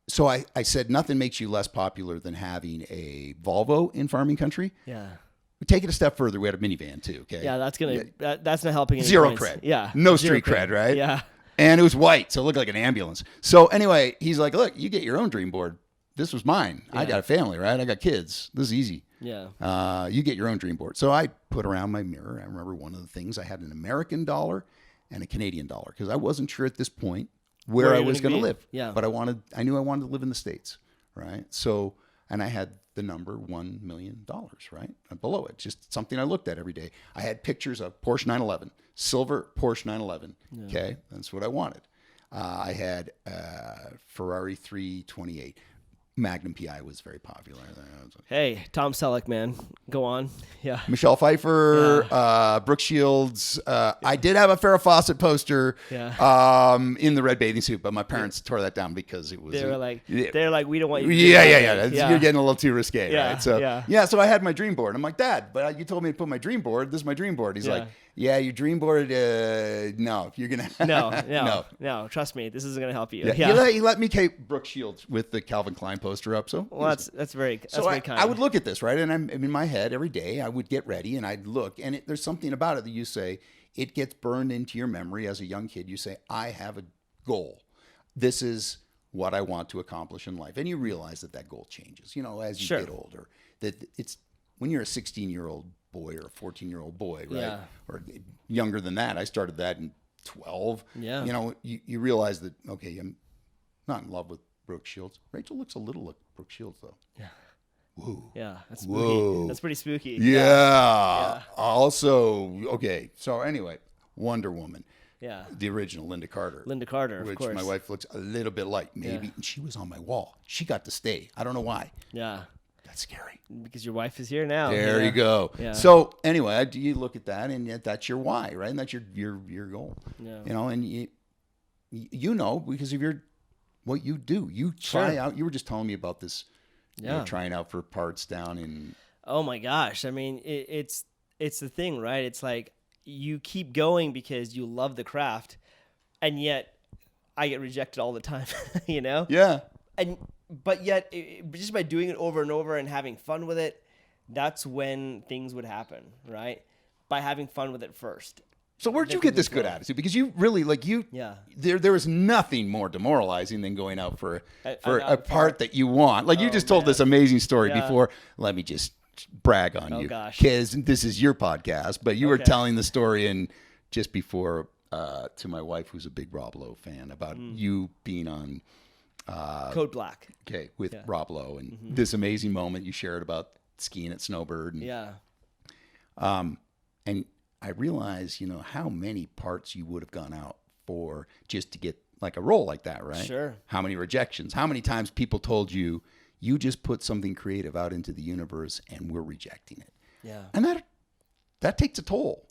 So I said nothing makes you less popular than having a Volvo in farming country. Yeah. We take it a step further. We had a minivan too. Okay. Yeah, that's not helping. Zero points. cred. Yeah. No street cred, right? Yeah. And it was white, so it looked like an ambulance. So anyway, he's like, "Look, you get your own dream board. This was mine. Yeah. I got a family, right? I got kids. This is easy. Yeah. You get your own dream board." So I put around my mirror. I remember one of the things I had an American dollar and a Canadian dollar because I wasn't sure at this point where I was going to live. Yeah. But I knew I wanted to live in the States, right? So, and I had the number $1 million, right? And below it, just something I looked at every day. I had pictures of Porsche 911, silver Porsche 911. Yeah. Okay, that's what I wanted. I had Ferrari 328. Magnum PI was very popular. Hey, Tom Selleck, man. Go on. Yeah. Michelle Pfeiffer, Brooke Shields. I did have a Farrah Fawcett poster in the red bathing suit, but my parents tore that down because it was. They're like, we don't want you to do Yeah. that. You're getting a little too risque, Yeah, right? So yeah. So I had my dream board. I'm like, Dad, but you told me to put my dream board. This is my dream board. He's like, yeah, your dream board. No, you're gonna. No. Trust me, this isn't gonna help you. Yeah. He let me keep Brooke Shields with the Calvin Klein poster up. So that's very kind. I would look at this, right, and I'm in my head every day. I would get ready and I'd look, and there's something about it that you say it gets burned into your memory as a young kid. You say, I have a goal. This is what I want to accomplish in life, and you realize that goal changes. As you get older, that it's when you're a 16-year-old boy or a 14-year-old boy, right? Yeah. Or younger than that. I started that in 12. Yeah. You realize that, okay, I'm not in love with Brooke Shields. Rachel looks a little like Brooke Shields, though. Yeah. Whoa. Yeah, that's spooky. Whoa. That's pretty spooky. Yeah. Also, okay. So anyway, Wonder Woman. Yeah. The original Linda Carter. Of which course. My wife looks a little bit like, maybe. And she was on my wall. She got to stay. I don't know why. Yeah. That's scary. Because your wife is here now. There you go. Yeah. So anyway, you look at that, and that's your why, right? And that's your goal. Yeah. And because of what you do. You try out. You were just telling me about this. Yeah. Trying out for parts down in. Oh my gosh! I mean, it's the thing, right? It's like you keep going because you love the craft, and yet I get rejected all the time. Yeah. But yet, just by doing it over and over and having fun with it, that's when things would happen, right? By having fun with it first. So where'd you get this good attitude? Because you really there was nothing more demoralizing than going out for a part that you want. Like you just told this amazing story before. Let me just brag on you, because this is your podcast. But you were telling the story just before to my wife, who's a big Rob Lowe fan, about you being on Code Black. Okay, with Rob Lowe, and this amazing moment you shared about skiing at Snowbird. And I realize, how many parts you would have gone out for just to get like a role like that, right? Sure. How many rejections? How many times people told you, you just put something creative out into the universe and we're rejecting it. Yeah. And that takes a toll.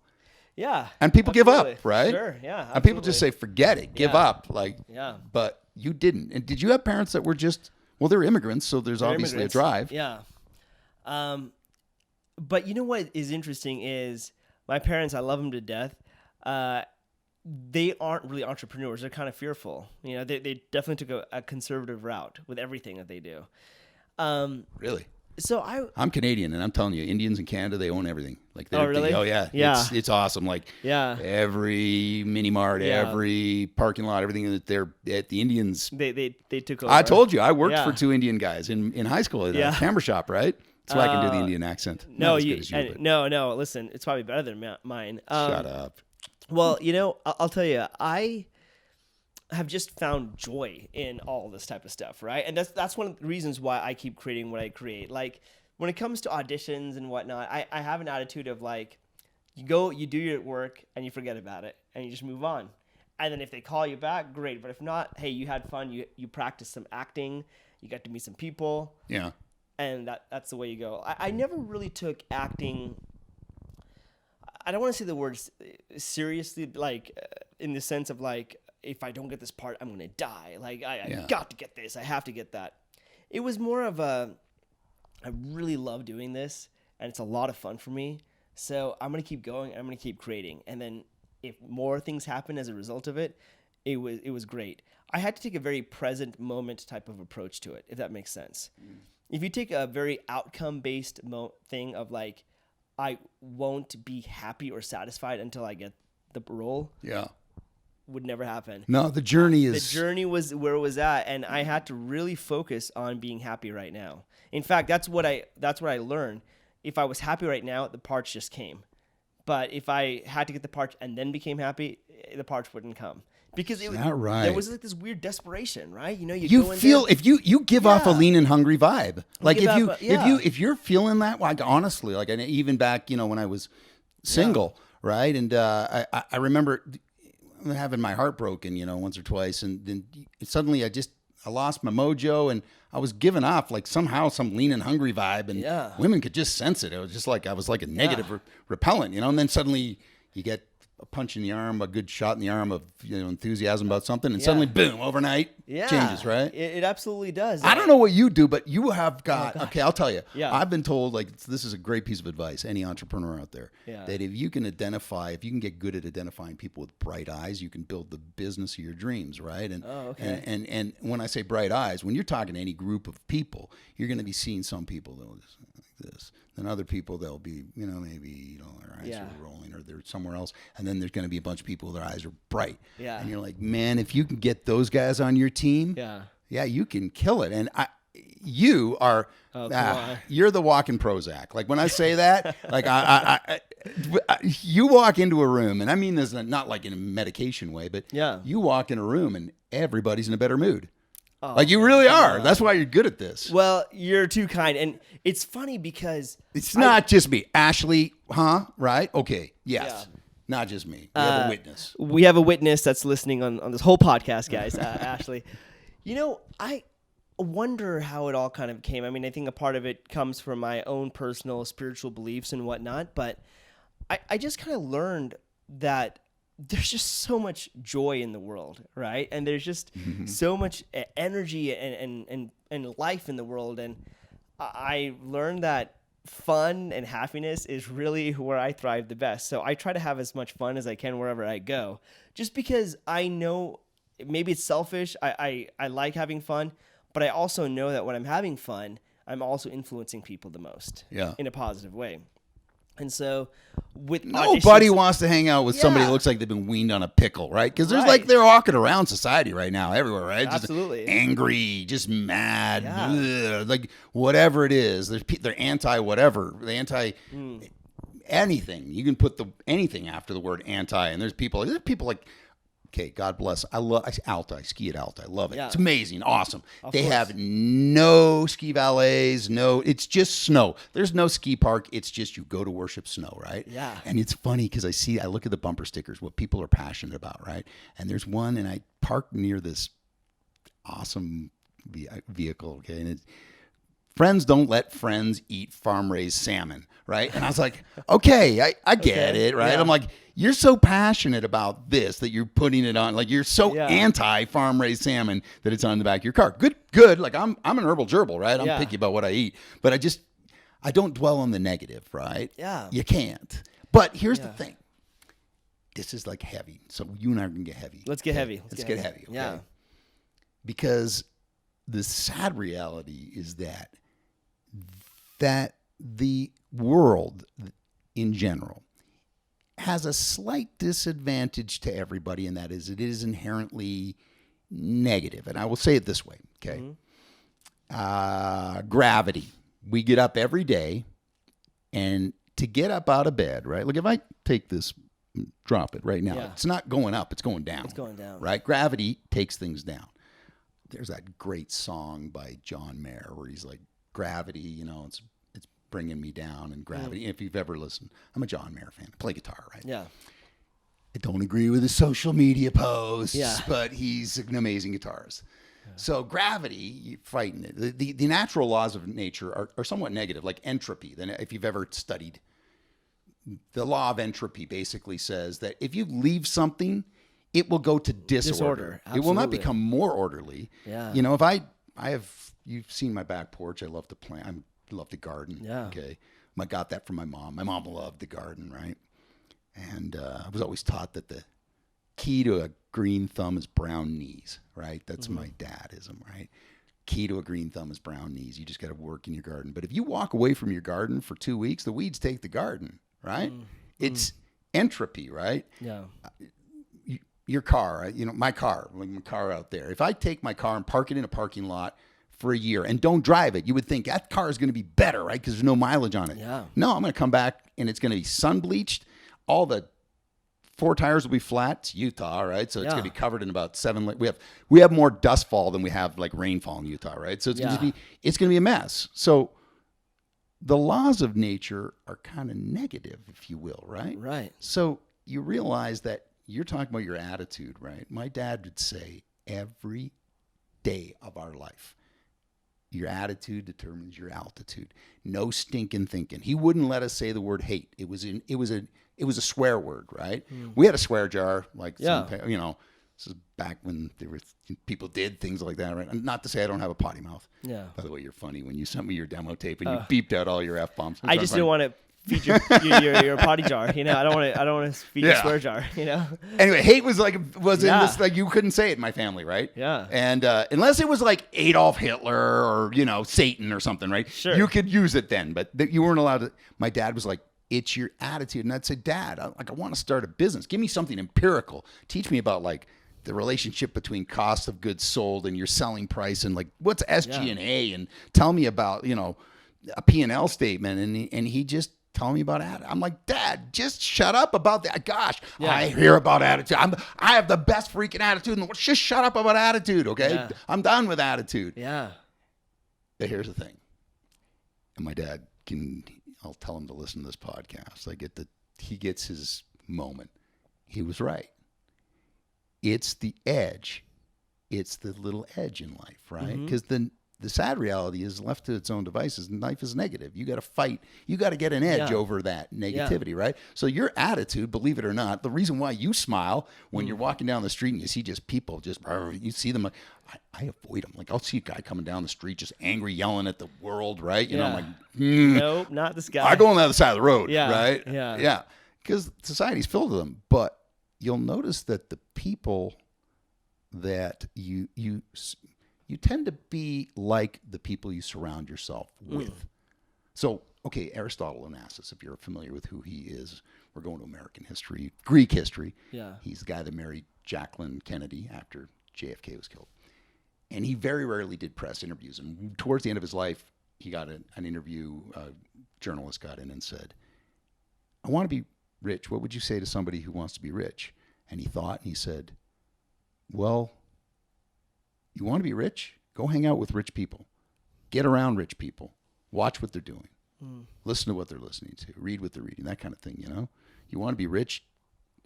Yeah. And people give up, right? Sure, yeah. Absolutely. And people just say, forget it, give up. But you didn't. And did you have parents that were they're immigrants, so there's obviously a drive. Yeah. But you know what is interesting is my parents, I love them to death. They aren't really entrepreneurs. They're kind of fearful. They definitely took a conservative route with everything that they do. Really? So I'm Canadian, and I'm telling you, Indians in Canada, they own everything. Really? Yeah. It's awesome. Every mini mart, every parking lot, everything that they're at the Indians. They took over. I told you, I worked for two Indian guys in high school at a camera shop, right? That's why I can do the Indian accent. No, no. Listen, it's probably better than mine. Shut up. Well, I'll tell you, I have just found joy in all this type of stuff, right? And that's one of the reasons why I keep creating what I create. Like when it comes to auditions and whatnot, I have an attitude of you do your work and you forget about it and you just move on. And then if they call you back, great. But if not, hey, you had fun. You practiced some acting. You got to meet some people. Yeah. And that's the way you go. I never really took acting. I don't want to say the words seriously, in the sense of if I don't get this part, I'm going to die. I got to get this. I have to get that. It was more of I really love doing this, and it's a lot of fun for me. So I'm going to keep going. I'm going to keep creating. And then if more things happen as a result of it, it was great. I had to take a very present moment type of approach to it, if that makes sense. If you take a very outcome-based thing of I won't be happy or satisfied until I get the role. Yeah. Would never happen. No, the journey was where it was at, and I had to really focus on being happy right now. In fact, that's what I learned. If I was happy right now, the parts just came. But if I had to get the parts and then became happy, the parts wouldn't come. Because there was this weird desperation, right? You feel if you give off a lean and hungry vibe. If you're feeling that, honestly, and even back, when I was single, right? And I remember having my heart broken, once or twice, and then suddenly I lost my mojo, and I was giving off like somehow some lean and hungry vibe, and women could just sense it. It was just like I was like a negative repellent, you know. And then suddenly you get a punch in the arm, a good shot in the arm of enthusiasm about something, and suddenly boom, overnight changes, right? It absolutely does. I don't know what you do, but you have got okay. I'll tell you. Yeah. I've been told like this is a great piece of advice. Any entrepreneur out there, that if you can get good at identifying people with bright eyes, you can build the business of your dreams, right? And and when I say bright eyes, when you're talking to any group of people, you're going to be seeing some people that will just like this. Then other people, they'll be, maybe, their eyes are rolling or they're somewhere else. And then there's going to be a bunch of people, their eyes are bright. Yeah. And you're like, man, if you can get those guys on your team, you can kill it. And you are, you're the walking Prozac. Like when I say that, like you walk into a room, and I mean this not like in a medication way, but you walk in a room and everybody's in a better mood. Oh, like you really are. That's why you're good at this. Well, you're too kind. And it's funny because it's not just me. Ashley, huh? Right? Okay. Yes. Yeah. Not just me. We have a witness. We have a witness that's listening on this whole podcast, guys. Ashley. I wonder how it all kind of came. I mean, I think a part of it comes from my own personal spiritual beliefs and whatnot, but I just kind of learned that there's just so much joy in the world, right? And there's just so much energy and life in the world. And I learned that fun and happiness is really where I thrive the best. So I try to have as much fun as I can wherever I go, just because I know maybe it's selfish. I like having fun, but I also know that when I'm having fun, I'm also influencing people the most in a positive way. And so with nobody wants to hang out with somebody that looks like they've been weaned on a pickle, right? Because there's like they're walking around society right now everywhere, right? Absolutely. Just angry, just mad, like whatever it is. They're anti whatever, they anti anything. You can put anything after the word anti, and there's people like. Okay, God bless. I ski at Alta. I love it. Yeah. It's amazing, awesome. They have no ski valets, it's just snow. There's no ski park. It's just you go to worship snow, right? Yeah. And it's funny because I look at the bumper stickers, what people are passionate about, right? And there's one, and I parked near this awesome vehicle, okay? And it's, friends don't let friends eat farm-raised salmon, right? And I was like, okay, I get it, right? Yeah. I'm like, you're so passionate about this that you're putting it on, like you're so anti farm-raised salmon that it's on the back of your car. Good. Like I'm an herbal gerbil, right? I'm picky about what I eat, but I don't dwell on the negative, right? Yeah. You can't. But here's the thing. This is like heavy. So you and I are going to get heavy. Let's get heavy. Let's get heavy. Okay? Yeah. Because the sad reality is that the world in general has a slight disadvantage to everybody, and that is it is inherently negative. And I will say it this way, okay? Gravity. We get up every day, and to get up out of bed, right? Look, if I take this, drop it right now, it's not going up, it's going down. It's going down. Right? Gravity takes things down. There's that great song by John Mayer where he's like, gravity, it's bringing me down, and gravity. If you've ever listened, I'm a John Mayer fan. I play guitar, right? Yeah. I don't agree with his social media posts, but he's an amazing guitarist. Yeah. So gravity, you're fighting it. The natural laws of nature are somewhat negative, like entropy. Then if you've ever studied, the law of entropy basically says that if you leave something, it will go to disorder. It will not become more orderly. Yeah. If you've seen my back porch. I love to plant. I love to garden. Yeah. Okay. I got that from my mom. My mom loved the garden, right? And I was always taught that the key to a green thumb is brown knees, right? That's my dadism, right? Key to a green thumb is brown knees. You just got to work in your garden. But if you walk away from your garden for 2 weeks, the weeds take the garden, right? It's entropy, right? Yeah. Your car, my car out there. If I take my car and park it in a parking lot for a year and don't drive it, you would think that car is going to be better, right? Because there's no mileage on it. Yeah. No, I'm going to come back and it's going to be sun bleached. All the 4 tires will be flat. It's Utah, right? So it's going to be covered in about 7. We have more dust fall than we have like rainfall in Utah, right? So it's going to be a mess. So the laws of nature are kind of negative, if you will, right? Right. So you realize that you're talking about your attitude, right? My dad would say every day of our life, your attitude determines your altitude. No stinking thinking. He wouldn't let us say the word hate. It was a swear word, right? We had a swear jar, like you know. This is back when people did things like that, right? And not to say I don't have a potty mouth. Yeah. By the way, you're funny when you sent me your demo tape and you beeped out all your F-bombs. I just didn't want to feature your potty jar. You know, I don't want to feature swear jar. You know. Anyway, hate was in this, like, you couldn't say it in my family, right? Yeah. And unless it was like Adolf Hitler or Satan or something, right? Sure. You could use it then, but you weren't allowed to. My dad was like, it's your attitude, and I'd say, Dad, I want to start a business. Give me something empirical. Teach me about like the relationship between cost of goods sold and your selling price, and like what's SG&A, and tell me about a P&L statement, and he just tell me about attitude. I'm like, Dad, just shut up about that. Gosh, I hear about attitude. I have the best freaking attitude in the world. Just shut up about attitude, okay? Yeah. I'm done with attitude. Yeah. But here's the thing, and my dad I'll tell him to listen to this podcast. He gets his moment. He was right. It's the edge. It's the little edge in life, right? Because the sad reality is, left to its own devices, life is negative. You got to fight. You got to get an edge over that negativity, right? So your attitude, believe it or not, the reason why you smile when you're walking down the street and you see just people, you see them, I avoid them. Like, I'll see a guy coming down the street just angry, yelling at the world, right? You know, I'm like, nope, not this guy. I go on the other side of the road, yeah, right? Yeah. Because society's filled with them. But you'll notice that the people that you tend to be like the people you surround yourself with. So, okay, Aristotle Onassis, if you're familiar with who he is, we're going to American history, Greek history. Yeah. He's the guy that married Jacqueline Kennedy after JFK was killed. And he very rarely did press interviews. And towards the end of his life, he got an interview, a journalist got in and said, I want to be rich. What would you say to somebody who wants to be rich? And he thought, and he said, well, you want to be rich? Go hang out with rich people. Get around rich people. Watch what they're doing. Listen to what they're listening to. Read what they're reading, that kind of thing, You want to be rich?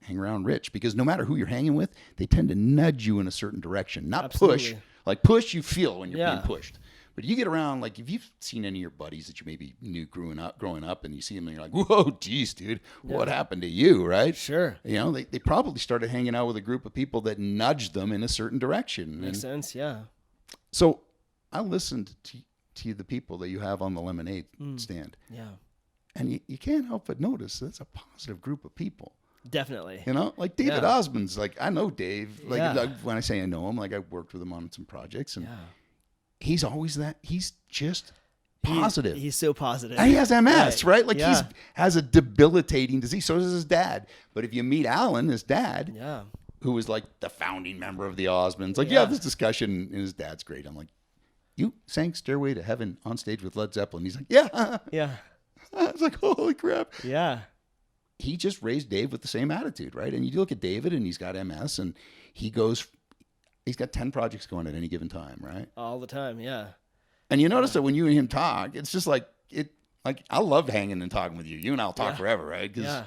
Hang around rich, because no matter who you're hanging with, they tend to nudge you in a certain direction, not push. Like push, you feel when you're being pushed. But you get around, like if you've seen any of your buddies that you maybe knew growing up, and you see them and you're like, whoa, geez, dude, what happened to you, right? Sure. They probably started hanging out with a group of people that nudged them in a certain direction. Makes sense, yeah. So I listened to the people that you have on the lemonade stand. Yeah. And you can't help but notice that's a positive group of people. Definitely. Like David Osmond's, like, I know Dave. Like when I say I know him, like I worked with him on some projects, and he's always that. He's just positive. He's so positive. And he has MS, right? Like he has a debilitating disease. So does his dad. But if you meet Alan, his dad, who was like the founding member of the Osmonds, like you have this discussion, and his dad's great. I'm like, you sang Stairway to Heaven on stage with Led Zeppelin. He's like, yeah. I was like, holy crap. Yeah. He just raised Dave with the same attitude, right? And you look at David, and he's got MS, and he's got 10 projects going at any given time, right? All the time, yeah. And you notice that when you and him talk, it's just like I love hanging and talking with you. You and I'll talk forever, right? Because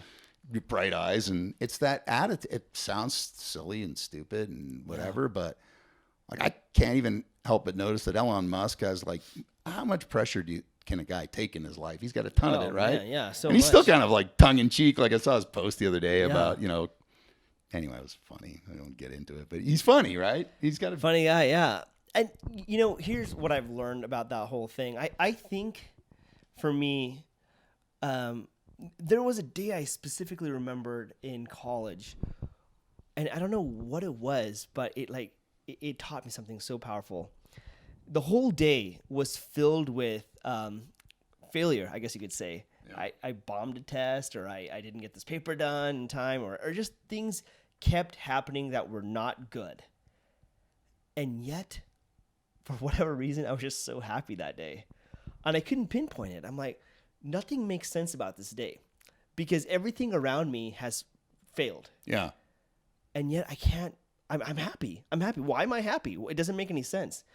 your bright eyes, and it's that attitude. It sounds silly and stupid and whatever, but like I can't even help but notice that Elon Musk has, like, how much pressure can a guy take in his life? He's got a ton of it, right? Yeah. So and he's still kind of like tongue in cheek. Like I saw his post the other day about, anyway, it was funny. I don't get into it, but he's funny, right? He's got a funny guy. Yeah. And here's what I've learned about that whole thing. I think for me, there was a day I specifically remembered in college, and I don't know what it was, but it taught me something so powerful. The whole day was filled with failure, I guess you could say. Yeah. I bombed a test, or I didn't get this paper done in time, or just things kept happening that were not good. And yet, for whatever reason, I was just so happy that day. And I couldn't pinpoint it. I'm like, nothing makes sense about this day, because everything around me has failed. Yeah. And yet I can't, I'm happy. I'm happy. Why am I happy? It doesn't make any sense.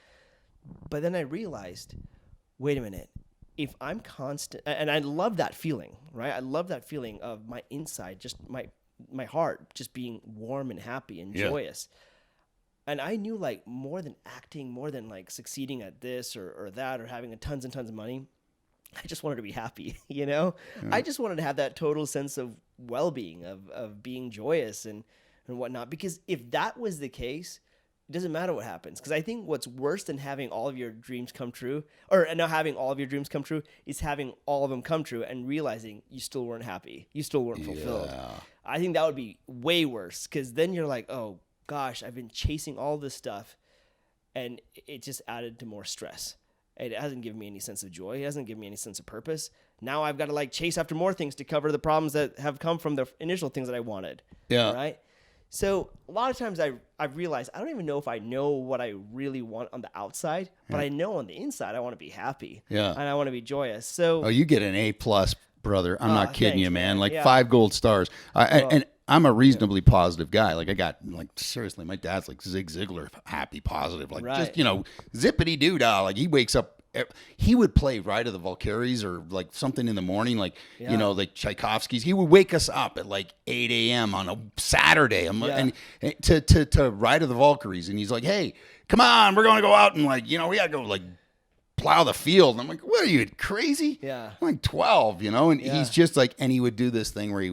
But then I realized, wait a minute, if I'm constant, and I love that feeling, right? I love that feeling of my inside, just my heart just being warm and happy and joyous. And I knew like more than acting, more than like succeeding at this or that or having tons and tons of money. I just wanted to be happy, you know? I just wanted to have that total sense of well-being, of being joyous and whatnot. Because if that was the case, it doesn't matter what happens. Because I think what's worse than having all of your dreams come true, or not having all of your dreams come true, is having all of them come true and realizing you still weren't happy. You still weren't fulfilled. Yeah. I think that would be way worse. Because then you're like, oh, gosh, I've been chasing all this stuff. And it just added to more stress. It hasn't given me any sense of joy. It hasn't given me any sense of purpose. Now I've got to like chase after more things to cover the problems that have come from the initial things that I wanted. Yeah. Right. So a lot of times I've realized I don't even know if I know what I really want on the outside, but I know on the inside I want to be happy. Yeah. And I want to be joyous. So you get an A+, brother. I'm not kidding thanks, you, man. Like Yeah. 5 gold stars. And I'm a reasonably positive guy. Like I got like seriously, my dad's like Zig Ziglar, happy, positive. Like just zippity doo dah. Like he wakes up. He would play Ride of the Valkyries or like something in the morning, like like Tchaikovsky's. He would wake us up at like 8 a.m. on a Saturday, and to Ride of the Valkyries, and he's like, "Hey, come on, we're going to go out and like we got to go like plow the field." And I'm like, "What are you crazy?" Yeah, I'm like 12, and he's just like, and he would do this thing where he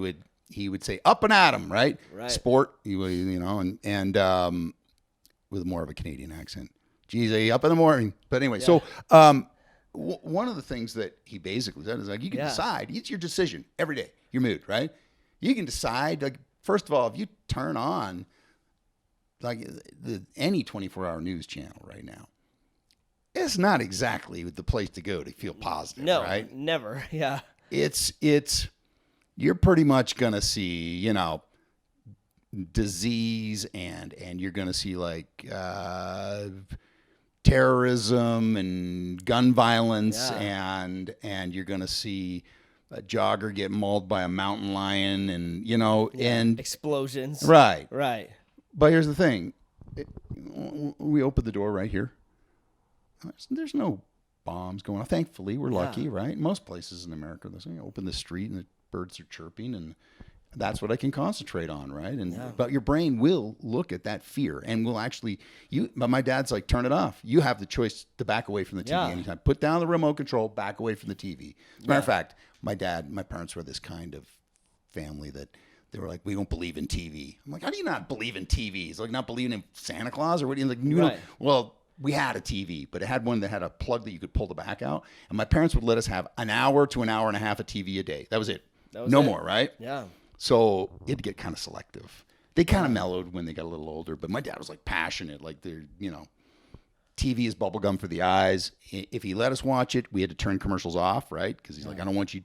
would say up and at 'em, right? Sport, he would, and with more of a Canadian accent. Geez, up in the morning. But anyway, so one of the things that he basically said is like, you can decide. It's your decision every day, your mood, right? You can decide, like, first of all, if you turn on like any 24-hour news channel right now, it's not exactly the place to go to feel positive, right? Never. Yeah. It's you're pretty much going to see, disease and you're going to see like terrorism and gun violence and you're going to see a jogger get mauled by a mountain lion and and explosions. Right. But here's the thing. We opened the door right here. There's no bombs going on. Thankfully, we're lucky, right? Most places in America, they open the street and the birds are chirping and that's what I can concentrate on, right? But your brain will look at that fear and will actually but my dad's like, turn it off. You have the choice to back away from the TV anytime. Put down the remote control, back away from the TV. As a matter of fact, my parents were this kind of family that they were like, we don't believe in TV. I'm like, how do you not believe in TV? It's like not believing in Santa Claus or what? Like, well, we had a TV, but it had one that had a plug that you could pull the back out. And my parents would let us have an hour to an hour and a half of TV a day. That was it. No more, right? Yeah. So it had to get kind of selective. They kind of mellowed when they got a little older, but my dad was like passionate. Like they're, TV is bubblegum for the eyes. If he let us watch it, we had to turn commercials off, right? Because he's like, I don't want you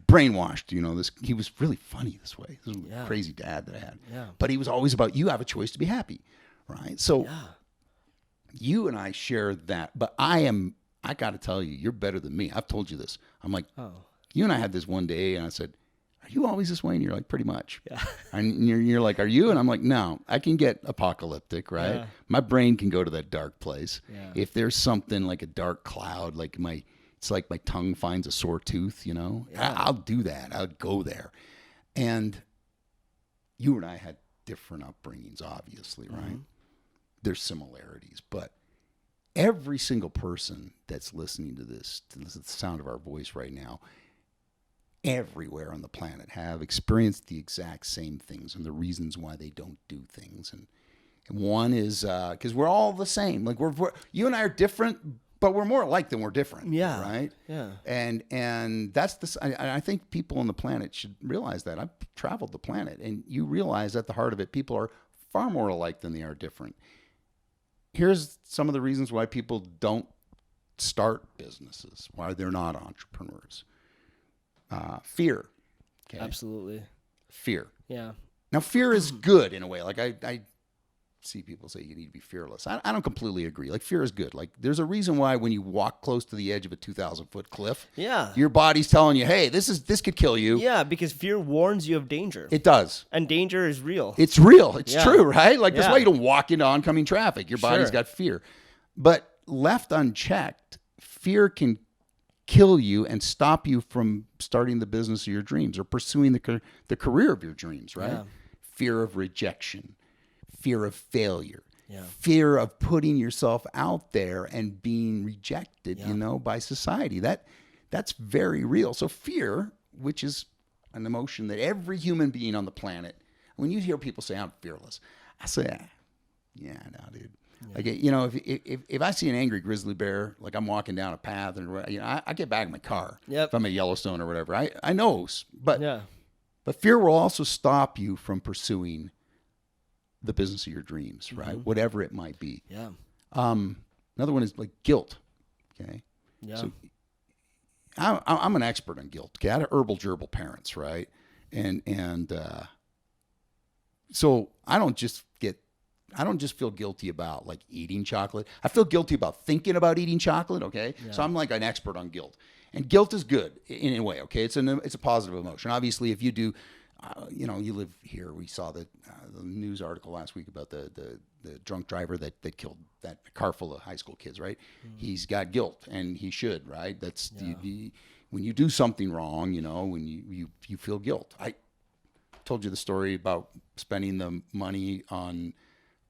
brainwashed. He was really funny this way. This was a crazy dad that I had. Yeah. But he was always about, you have a choice to be happy, right? So you and I share that, but I got to tell you, you're better than me. I've told you this. I'm like, you and I had this one day, and I said, are you always this way? And you're like, pretty much. Yeah. And you're like, are you? And I'm like, no, I can get apocalyptic, right? Yeah. My brain can go to that dark place. Yeah. If there's something like a dark cloud, like it's like my tongue finds a sore tooth, I'll do that. I'll go there. And you and I had different upbringings, obviously, right? Mm-hmm. There's similarities, but every single person that's listening to this, to the sound of our voice right now, everywhere on the planet have experienced the exact same things and the reasons why they don't do things. And one is because we're all the same. Like we're you and I are different, but we're more alike than we're different. Yeah. Right. Yeah. And that's I think people on the planet should realize that. I've traveled the planet, and you realize at the heart of it, people are far more alike than they are different. Here's some of the reasons why people don't start businesses, why they're not entrepreneurs. Fear. Okay? Absolutely. Fear. Yeah. Now, fear is good in a way. Like I see people say you need to be fearless. I don't completely agree. Like fear is good. Like there's a reason why when you walk close to the edge of a 2,000-foot cliff, your body's telling you, hey, this could kill you. Yeah, because fear warns you of danger. It does. And danger is real. It's real. It's true, right? Like that's why you don't walk into oncoming traffic. Your body's got fear. But left unchecked, fear can kill you and stop you from starting the business of your dreams or pursuing the career of your dreams, right? Yeah. Fear of rejection, fear of failure. fear of putting yourself out there and being rejected, by society. That's very real. So fear, which is an emotion that every human being on the planet, when you hear people say, I'm fearless, I say, yeah, no, dude. Yeah. Like, if I see an angry grizzly bear, like I'm walking down a path, and I get back in my car. If I'm at Yellowstone or whatever, I know, but fear will also stop you from pursuing the business of your dreams, right? Whatever it might be. Yeah. Another one is like guilt. Okay. Yeah. So I'm an expert on guilt. Okay. I had herbal gerbil parents, right? And so I don't just feel guilty about like eating chocolate. I feel guilty about thinking about eating chocolate. Okay. Yeah. So I'm like an expert on guilt, and guilt is good in a way. Okay. It's a positive emotion. Obviously, if you do, you live here. We saw the news article last week about the drunk driver that killed that car full of high school kids, right? He's got guilt, and he should, right? That's when you do something wrong, when you feel guilt. I told you the story about spending the money on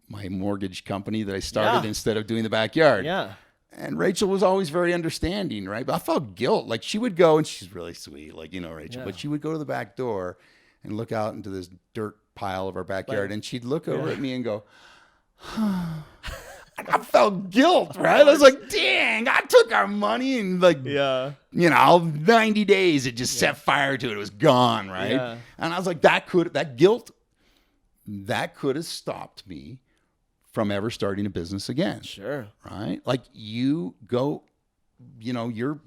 my mortgage company that I started instead of doing the backyard. Yeah. And Rachel was always very understanding, right? But I felt guilt. Like she would go, and she's really sweet, like, Rachel, but she would go to the back door and look out into this dirt pile of our backyard, and she'd look over at me and go, I felt guilt, right? I was like, dang, I took our money and 90 days it just set fire to it. It was gone, right? Yeah. And I was like, that guilt have stopped me from ever starting a business again. Sure. Right? Like you go, you're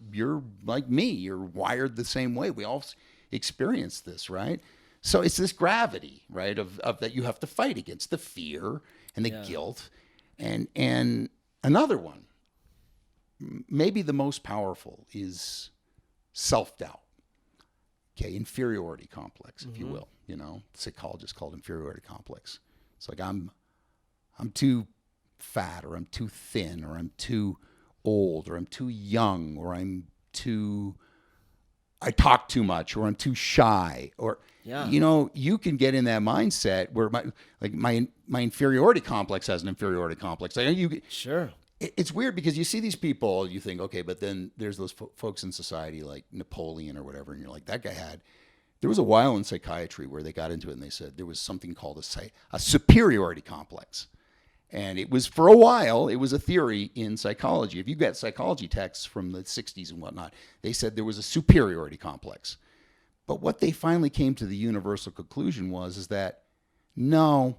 like me. You're wired the same way. We all experience this, right? So it's this gravity, right, of that you have to fight against, the fear and the guilt. And another one, maybe the most powerful, is self-doubt. Okay, inferiority complex, if you will. Psychologists call it inferiority complex. It's like I'm too fat, or I'm too thin, or I'm too old, or I'm too young, or I talk too much, or I'm too shy, or you can get in that mindset where my inferiority complex has an inferiority complex. Sure. It's weird because you see these people, you think, okay, but then there's those folks in society like Napoleon or whatever, and you're like, that guy had. There was a while in psychiatry where they got into it and they said there was something called a superiority complex. And it was, for a while, it was a theory in psychology. If you get psychology texts from the 60s and whatnot, they said there was a superiority complex. But what they finally came to the universal conclusion is that, no,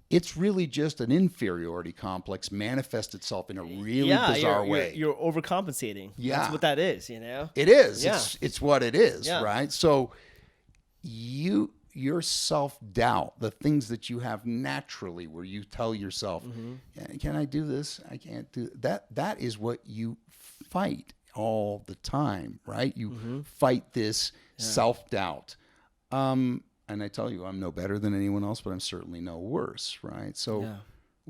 it's really just an inferiority complex manifests itself in a really bizarre way. You're overcompensating. Yeah. That's what that is, It is. Yeah. It's what it is, right? So your self-doubt, the things that you have naturally where you tell yourself, can I do this? I can't do that. That is what you fight all the time, right? You fight this self-doubt. And I tell you, I'm no better than anyone else, but I'm certainly no worse, right? So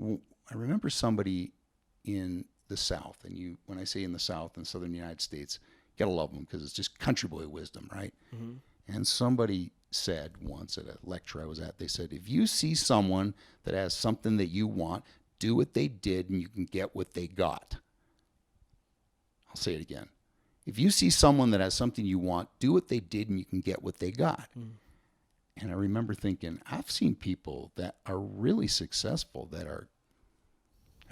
I remember somebody in the South, and when I say in the South, in Southern United States, you gotta love them because it's just country boy wisdom, right? And somebody said once at a lecture I was at, they said, if you see someone that has something that you want, do what they did and you can get what they got. I'll say it again. If you see someone that has something you want, do what they did and you can get what they got. And I remember thinking, I've seen people that are really successful that they're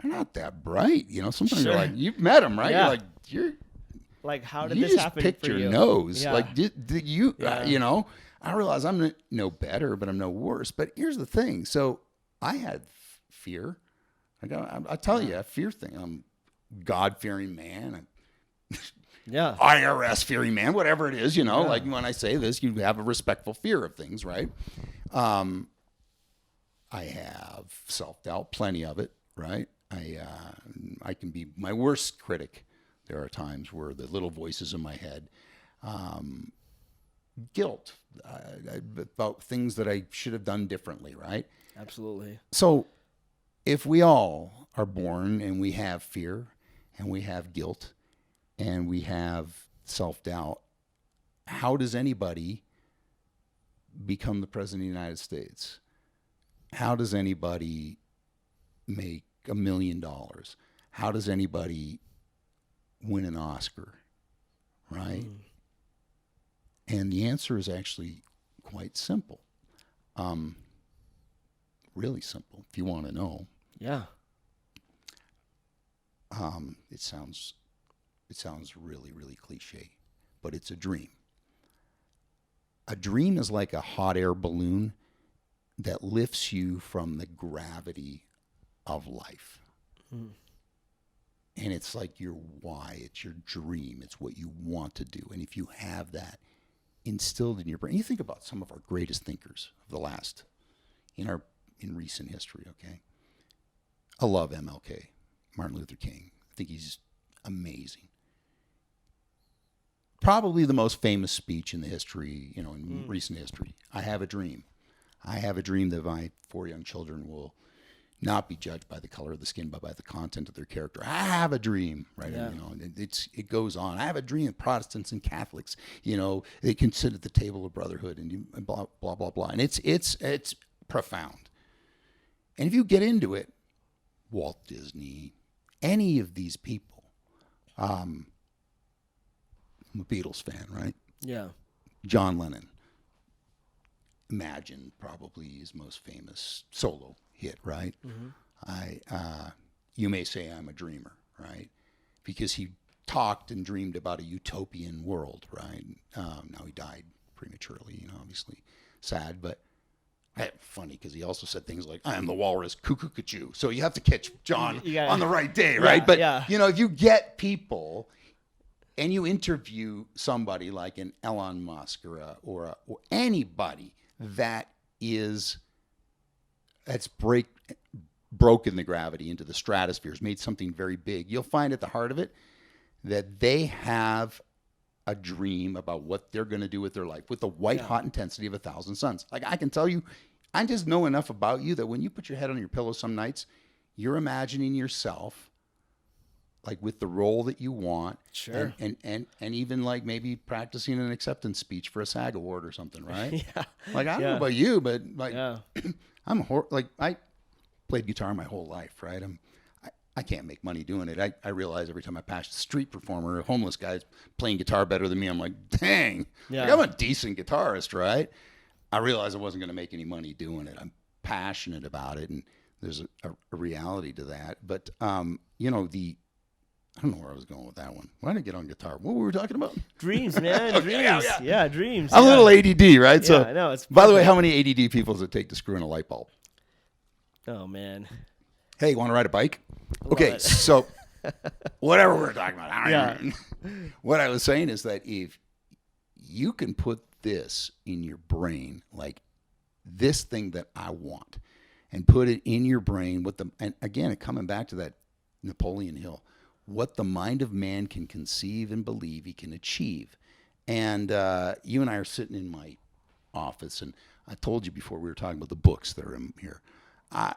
not that bright. Sometimes you're like, you've met them, right? Yeah. You're like, how did this happen for you? You just picked your nose. Yeah. Like, did you, I realize I'm no better, but I'm no worse. But here's the thing. So I had fear. I tell you, a fear thing. I'm a God-fearing man. IRS fearing man, whatever it is, like when I say this, you have a respectful fear of things, right? I have self-doubt, plenty of it, right? I can be my worst critic. There are times where the little voices in my head, guilt about things that I should have done differently, right? Absolutely. So if we all are born and we have fear and we have guilt and we have self-doubt, how does anybody become the president of the United States? How does anybody make $1 million. How does anybody win an Oscar, right? And the answer is actually quite simple. Really simple, if you want to know. Yeah. It sounds really, really cliche, but it's a dream. A dream is like a hot air balloon that lifts you from the gravity of life. And it's like your why, it's your dream, it's what you want to do. And if you have that instilled in your brain, you think about some of our greatest thinkers of the last, in recent history, okay? I love MLK, Martin Luther King. I think he's amazing. Probably the most famous speech in the history, in recent history. I have a dream. I have a dream that my 4 young children will not be judged by the color of the skin, but by the content of their character. I have a dream, right? Yeah. It goes on. I have a dream that Protestants and Catholics, they can sit at the table of brotherhood and blah blah blah blah. And it's profound. And if you get into it, Walt Disney, any of these people, I'm a Beatles fan, right? Yeah. John Lennon, Imagine, probably his most famous solo hit, right? You may say I'm a dreamer, right? Because he talked and dreamed about a utopian world, right? Now he died prematurely, obviously sad, but funny because he also said things like, I am the walrus, cuckoo-cuckoo. So you have to catch John on the right day, right? But, if you get people and you interview somebody like an Elon Musk or anybody that's broken the gravity into the stratosphere, has made something very big, you'll find at the heart of it that they have a dream about what they're going to do with their life with the white hot intensity of 1,000 suns. Like I can tell you, I just know enough about you that when you put your head on your pillow some nights, you're imagining yourself like with the role that you want, sure, and even like maybe practicing an acceptance speech for a SAG award or something, right? Yeah. Like I don't know about you, but like I'm I played guitar my whole life, right? I can't make money doing it. I realize every time I pass a street performer, a homeless guy's playing guitar better than me, I'm like, dang, like, I'm a decent guitarist, right? I realized I wasn't going to make any money doing it. I'm passionate about it, and there's a reality to that. But I don't know where I was going with that one. Why did I get on guitar? What were we talking about? Dreams, man. Dreams. Yeah, dreams. I'm a little ADD, right? Yeah, I know. By the way, how many ADD people does it take to screw in a light bulb? Oh, man. Hey, you want to ride a bike? Okay, so whatever we're talking about. What I was saying is that if you can put this in your brain, like this thing that I want, and put it in your brain and again, coming back to that Napoleon Hill, what the mind of man can conceive and believe he can achieve. And you and I are sitting in my office, and I told you before we were talking about the books that are in here.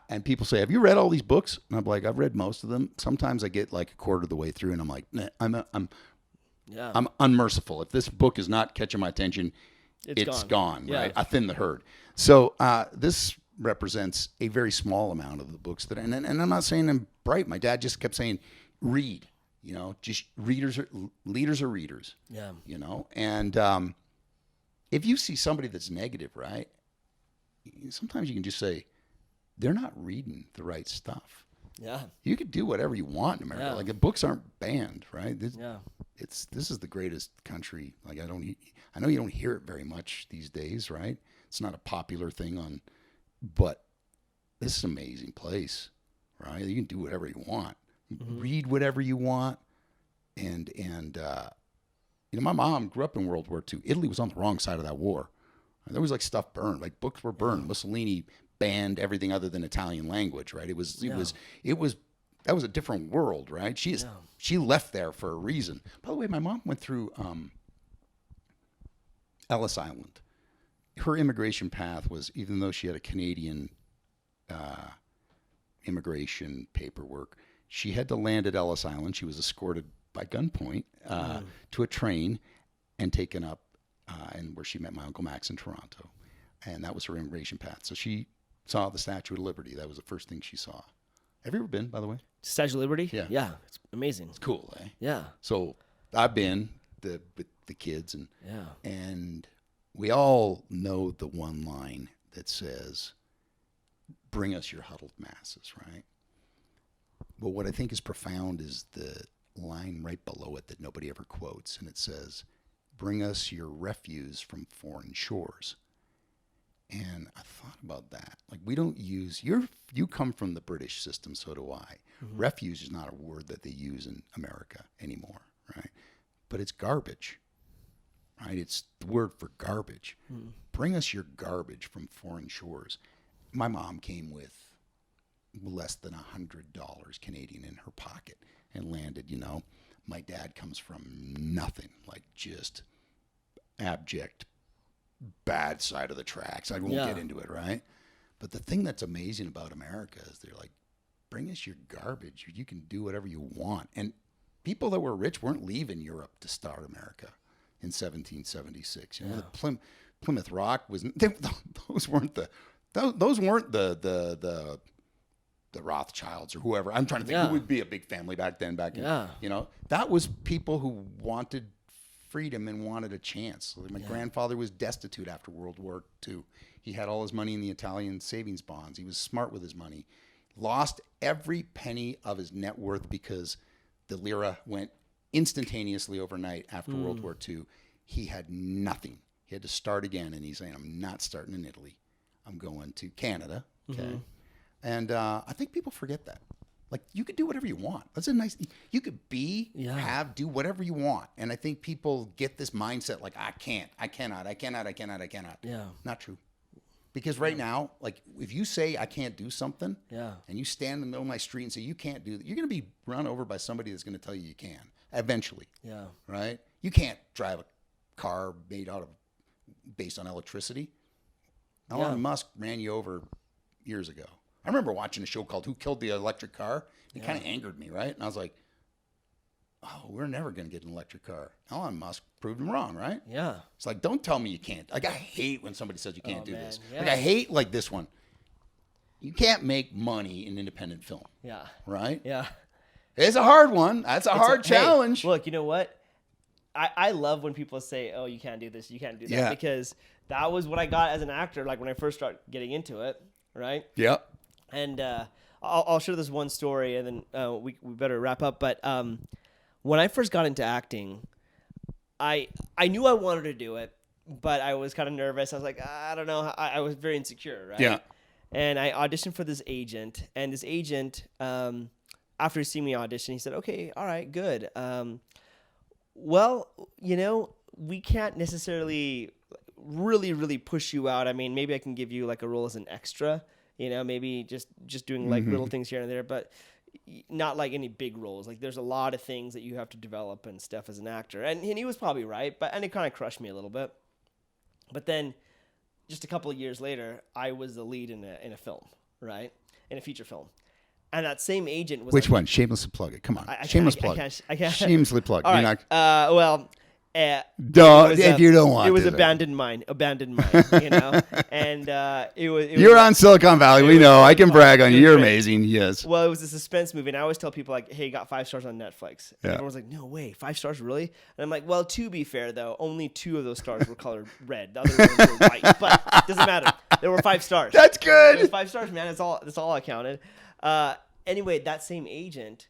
And people say, have you read all these books? And I'm like, I've read most of them. Sometimes I get like a quarter of the way through, and I'm like, nah, I'm unmerciful. If this book is not catching my attention, it's gone, right? I thin the herd. So this represents a very small amount of the books and I'm not saying I'm bright. My dad just kept saying, read, just leaders are readers. Yeah. And if you see somebody that's negative, right, sometimes you can just say, they're not reading the right stuff. Yeah. You could do whatever you want in America. Yeah. Like the books aren't banned, right? This is the greatest country. Like I know you don't hear it very much these days, right? It's not a popular thing but this is an amazing place, right? You can do whatever you want. Read whatever you want. And my mom grew up in World War II. Italy was on the wrong side of that war. There was like stuff burned, like books were burned. Mussolini banned everything other than Italian language, right? It was that was a different world, right? She left there for a reason. By the way, my mom went through Ellis Island. Her immigration path was, even though she had a Canadian immigration paperwork, she had to land at Ellis Island. She was escorted by gunpoint to a train and taken up and where she met my Uncle Max in Toronto. And that was her immigration path. So she saw the Statue of Liberty. That was the first thing she saw. Have you ever been, by the way? Statue of Liberty? Yeah. Yeah. It's amazing. It's cool, eh? Yeah. So I've been with the kids, Yeah. and we all know the one line that says, "Bring us your huddled masses," right? But what I think is profound is the line right below it that nobody ever quotes, and it says, "Bring us your refuse from foreign shores." And I thought about that. Like, we don't use you come from the British system, so do I. Mm-hmm. Refuse is not a word that they use in America anymore, right? But it's garbage, right? It's the word for garbage. Bring us your garbage from foreign shores. My mom came with less than $100 Canadian in her pocket and landed, my dad comes from nothing, like just abject bad side of the tracks. I won't get into it, right? But the thing that's amazing about America is they're like, bring us your garbage. You can do whatever you want. And people that were rich weren't leaving Europe to start America in 1776. The Plymouth Rock was those weren't the Rothschilds or whoever. I'm trying to think who would be a big family back then. That was people who wanted freedom and wanted a chance. My grandfather was destitute after World War II. He had all his money in the Italian savings bonds. He was smart with his money. Lost every penny of his net worth because the lira went instantaneously overnight after World War II. He had nothing. He had to start again, and he's saying, I'm not starting in Italy. I'm going to Canada. Okay. And I think people forget that. Like, you could do whatever you want. That's a nice, you could do whatever you want. And I think people get this mindset like, I cannot. Yeah. Not true. Because right now, like, if you say I can't do something, and you stand in the middle of my street and say you can't do that, you're going to be run over by somebody that's going to tell you can, eventually. Yeah. Right? You can't drive a car based on electricity. Elon Musk ran you over years ago. I remember watching a show called Who Killed the Electric Car? It kind of angered me, right? And I was like, oh, we're never going to get an electric car. Elon Musk proved him wrong, right? Yeah. It's like, don't tell me you can't. Like, I hate when somebody says you can't do this. Yeah. Like, I hate, like, this one. You can't make money in independent film. Yeah. Right? Yeah. It's a hard one. That's a hard challenge. Hey, look, you know what? I love when people say, oh, you can't do this, you can't do that. Because that was what I got as an actor, like, when I first started getting into it, right? Yep. And I'll share this one story, and then we better wrap up. But when I first got into acting, I knew I wanted to do it, but I was kind of nervous. I was like, I don't know. I was very insecure, right? Yeah. And I auditioned for this agent, and this agent, after seeing me audition, he said, okay, all right, good. Well, we can't necessarily really, really push you out. I mean, maybe I can give you like a role as an extra, maybe just doing like little things here and there, but not like any big roles. Like, there's a lot of things that you have to develop and stuff as an actor. And he was probably right, and it kind of crushed me a little bit. But then just a couple of years later, I was the lead in a film, right? In a feature film. And that same agent was... Which one? Shamelessly plug it. Come on. Shameless plug. I can't. Shamelessly plug. All right. If you don't want it was to. abandoned mine, and it was You're on Silicon Valley. We know. I can brag on you. You're amazing. Yes. Well, it was a suspense movie, and I always tell people, like, hey, got 5 stars on Netflix. And everyone's like, no way, 5 stars, really? And I'm like, well, to be fair, though, only 2 of those stars were colored red. The other ones were white, but it doesn't matter. There were 5 stars. That's good. It was 5 stars, man. That's all I counted. Anyway, that same agent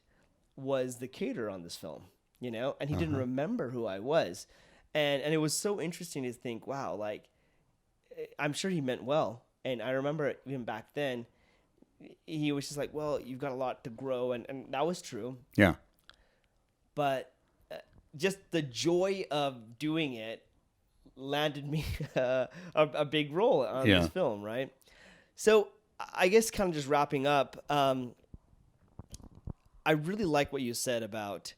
was the caterer on this film, and he didn't remember who I was. And it was so interesting to think, wow, like, I'm sure he meant well. And I remember even back then, he was just like, well, you've got a lot to grow. And that was true. Yeah. But just the joy of doing it landed me a big role on this film, right? So I guess kind of just wrapping up, I really like what you said about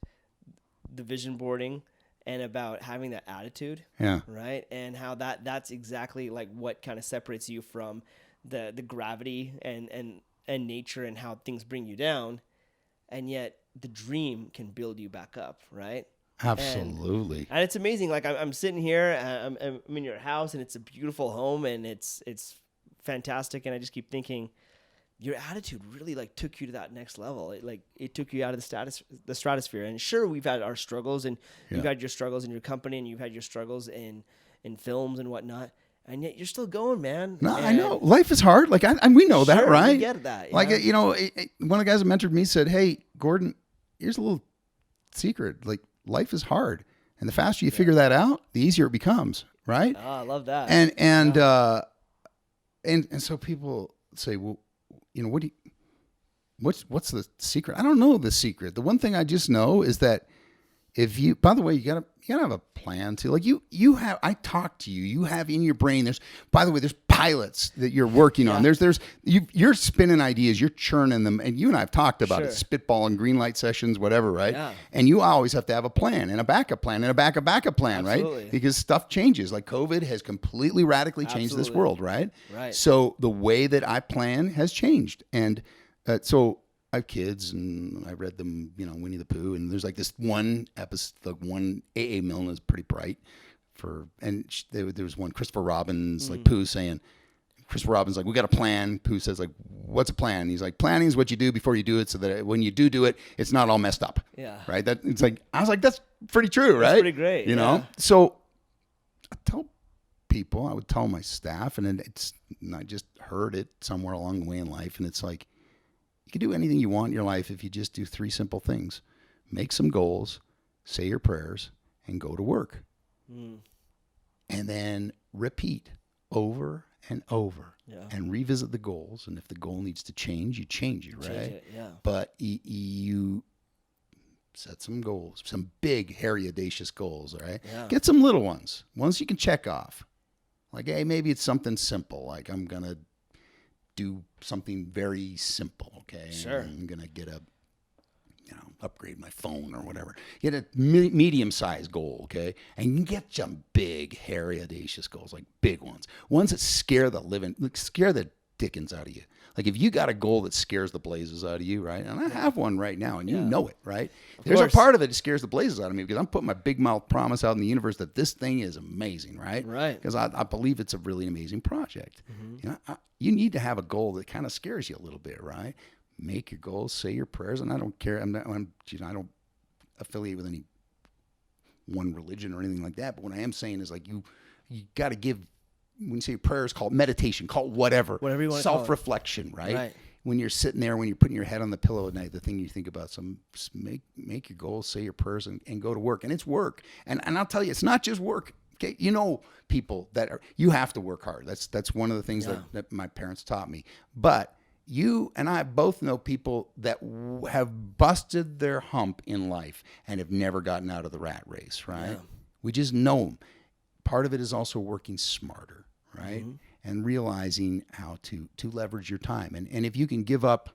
the vision boarding and about having that attitude, right? And how that's exactly like what kind of separates you from the gravity and nature and how things bring you down, and yet the dream can build you back up, right? Absolutely. And it's amazing. Like, I'm sitting here, I'm in your house, and it's a beautiful home, and it's fantastic, and I just keep thinking, your attitude really like took you to that next level. It took you out of the stratosphere. And sure, we've had our struggles, and you've had your struggles in your company, and you've had your struggles in films and whatnot. And yet you're still going, man. No, I know life is hard. Like, and we know that, right? We get that. Like, you know, one of the guys that mentored me said, "Hey, Gordon, here's a little secret. Like, life is hard, and the faster you figure that out, the easier it becomes." Right? Oh, I love that. And so people say, "Well, you know, what's the secret?" I don't know the secret. The one thing I just know is that if you, by the way, you gotta have a plan too. Like you have, I talk to you, you have in your brain, by the way, there's pilots that you're working on. You're spinning ideas, you're churning them. And you and I have talked about it, spitballing, green light sessions, whatever, right? Yeah. And you always have to have a plan and a backup plan and a backup plan, right? Because stuff changes. Like COVID has completely radically changed this world, right? Right. So the way that I plan has changed. And so I have kids, and I read them, you know, Winnie the Pooh, and there's like this one episode, like one A.A. Milne is pretty bright there was one Christopher Robin's like Pooh saying, Christopher Robin's like, "We got a plan." Pooh says like, "What's a plan?" He's like, "Planning is what you do before you do it, so that when you do it, it's not all messed up." Yeah. Right. It's like, I was like, that's pretty true, right? That's pretty great. You know. So I tell people, I would tell my staff, and I just heard it somewhere along the way in life, and it's like, you can do anything you want in your life if you just do 3 simple things: make some goals, say your prayers, and go to work. And then repeat over and over and revisit the goals. And if the goal needs to change, you change it, right? But you set some goals, some big, hairy, audacious goals, all right? Yeah. Get some little ones you can check off. Like, hey, maybe it's something simple. Like, I'm going to do something very simple, okay? Sure. And I'm going to get upgrade my phone or whatever. Get a medium-sized goal, okay? And you can get some big, hairy, audacious goals, like big ones. Ones that scare the dickens out of you. Like, if you got a goal that scares the blazes out of you, right? And I have one right now, and you know it, right? There's a part of it that scares the blazes out of me because I'm putting my big mouth promise out in the universe that this thing is amazing, right? Right. Because I believe it's a really amazing project. Mm-hmm. You know, you need to have a goal that kind of scares you a little bit, right? Make your goals, say your prayers, and I don't care. I don't affiliate with any one religion or anything like that. But what I am saying is, like, you got to give. When you say prayers, call it meditation, call it whatever you want. Self-reflection, right? When you're sitting there, when you're putting your head on the pillow at night, the thing you think about, make your goals, say your prayers, and go to work. And it's work. And I'll tell you, it's not just work. Okay, you know, people you have to work hard. That's one of the things that my parents taught me. But you and I both know people that have busted their hump in life and have never gotten out of the rat race, right? Yeah. We just know them. Part of it is also working smarter, right? Mm-hmm. And realizing how to leverage your time. And if you can give up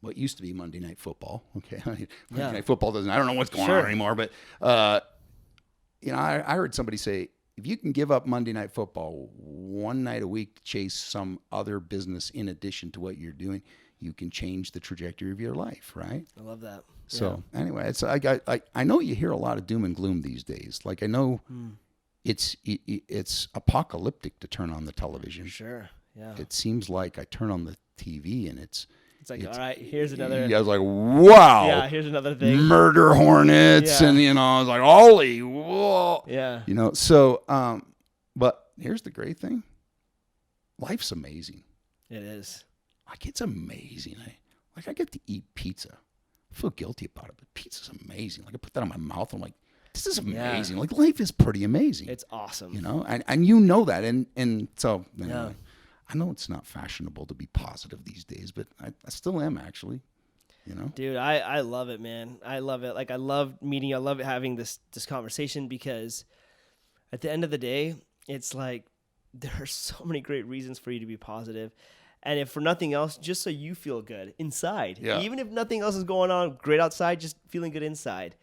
what used to be Monday Night Football, okay? Monday Night Football doesn't, I don't know what's going on anymore, but, you know, I heard somebody say, if you can give up Monday Night Football one night a week to chase some other business in addition to what you're doing, you can change the trajectory of your life, right? I love that. So anyway, I know you hear a lot of doom and gloom these days. Like, I know it's apocalyptic to turn on the television. Sure, yeah. It seems like I turn on the TV and it's like, all right, here's another. Yeah, I was like, wow. Yeah, here's another thing. Murder hornets, and I was like, holy, whoa. Yeah. So, but here's the great thing. Life's amazing. It is. Like, it's amazing. I get to eat pizza. I feel guilty about it, but pizza's amazing. Like, I put that on my mouth. I'm like, this is amazing. Yeah. Like, life is pretty amazing. It's awesome. And you know that, and so anyway. I know it's not fashionable to be positive these days, but I still am, actually. Dude, I love it, man. I love it. Like, I love meeting you. I love having this conversation because at the end of the day, it's like there are so many great reasons for you to be positive. And if for nothing else, just so you feel good inside. Yeah. Even if nothing else is going on great outside, just feeling good inside.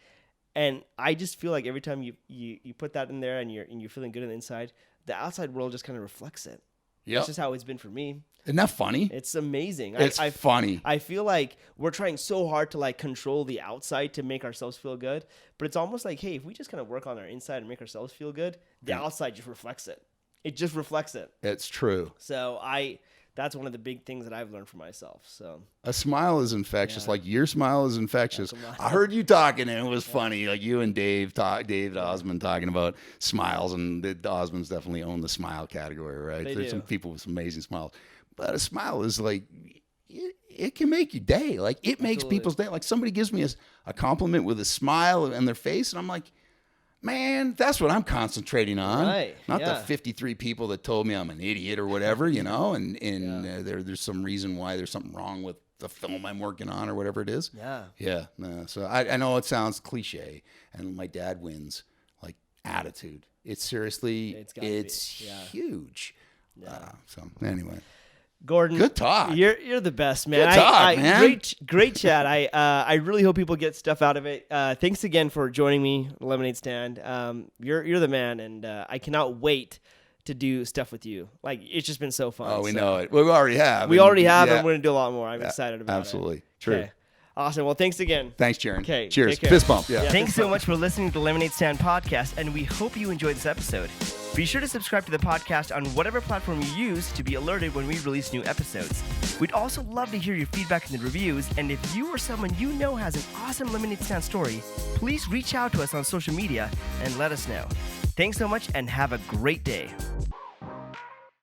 And I just feel like every time you put that in there and you're feeling good on the inside, the outside world just kind of reflects it. Yeah, that's just how it's been for me. Isn't that funny? It's amazing. It's funny. I feel like we're trying so hard to like control the outside to make ourselves feel good, but it's almost like, hey, if we just kind of work on our inside and make ourselves feel good, the outside just reflects it. It just reflects it. It's true. So that's one of the big things that I've learned for myself. So a smile is infectious. Yeah. Like your smile is infectious. Yeah, come on. I heard you talking and it was funny. Like you and Dave Osmond talking about smiles, and the Osmonds definitely own the smile category, right? They There's do. some people with some amazing smiles, but a smile is like, it can make your day. Like it makes Absolutely. people's day. Like somebody gives me a compliment with a smile on their face, and I'm like, man, that's what I'm concentrating on. Right, Not yeah. the 53 people that told me I'm an idiot or whatever, you know, and there's some reason why there's something wrong with the film I'm working on or whatever it is. Yeah. Yeah. No, so I know it sounds cliche, and my dad wins, like attitude. It's seriously, It's gotta it's be, yeah. huge. Yeah. So anyway. Gordon, Good talk. You're the best, man. Good talk, man. Great chat. I really hope people get stuff out of it. Thanks again for joining me, Lemonade Stand. You're the man, and I cannot wait to do stuff with you. Like it's just been so fun. Oh, we know it. We already have. We already have, yeah. and we're gonna do a lot more. I'm excited about Absolutely. it. True. Okay. Awesome. Well, thanks again. Thanks, Jaron. Okay. Cheers. Take care. Fist bump. Yeah. Thanks so much for listening to the Lemonade Stand podcast, and we hope you enjoyed this episode. Be sure to subscribe to the podcast on whatever platform you use to be alerted when we release new episodes. We'd also love to hear your feedback in the reviews, and if you or someone you know has an awesome Lemonade Stand story, please reach out to us on social media and let us know. Thanks so much, and have a great day.